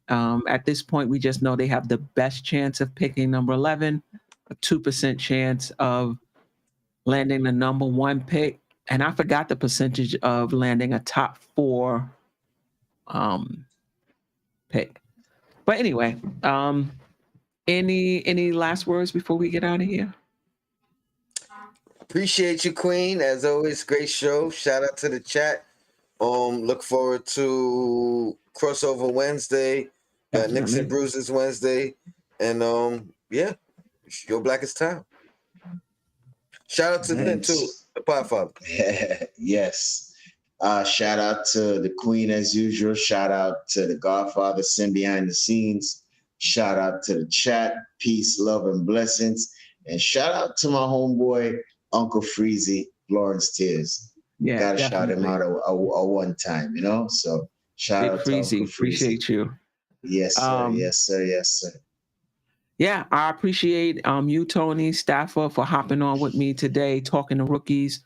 S1: At this point, we just know they have the best chance of picking number 11, a 2% chance of landing the number 1 pick, and I forgot the percentage of landing a top 4 pick. But anyway, any last words before we get out of here?
S2: Appreciate you, Queen. As always, great show. Shout out to the chat. Look forward to Crossover Wednesday, Knicks and Bruises Wednesday, and yeah, your Blackest Time. Shout out to Ben too, the Podfather.
S3: Yes. Shout out to the Queen as usual. Shout out to the Godfather, Sim behind the scenes. Shout out to the chat. Peace, love, and blessings. And shout out to my homeboy, Uncle Freezy, Lawrence Tears.
S1: Yeah,
S3: gotta shout him out a one time, So shout out to Uncle Freezy.
S1: Appreciate you.
S3: Yes, sir. Yes, sir. Yes, sir.
S1: Yeah, I appreciate you, Tony Stafford, for hopping on with me today, talking to rookies,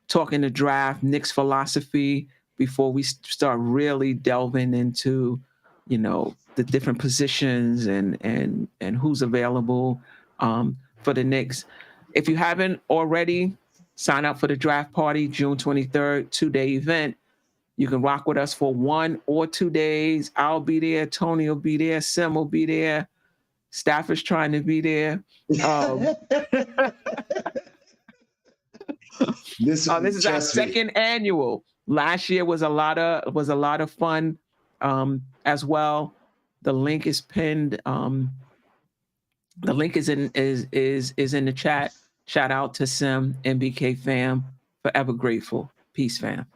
S1: talking to draft, Knicks philosophy, before we start really delving into, the different positions and who's available for the Knicks. If you haven't already, sign up for the draft party, June 23rd, 2-day event. You can rock with us for 1 or 2 days. I'll be there. Tony will be there. Sim will be there. Staff is trying to be there. This is our second annual. Last year was a lot of fun as well. The link is pinned. The link is in the chat. Shout out to Sim, MBK fam. Forever grateful. Peace, fam.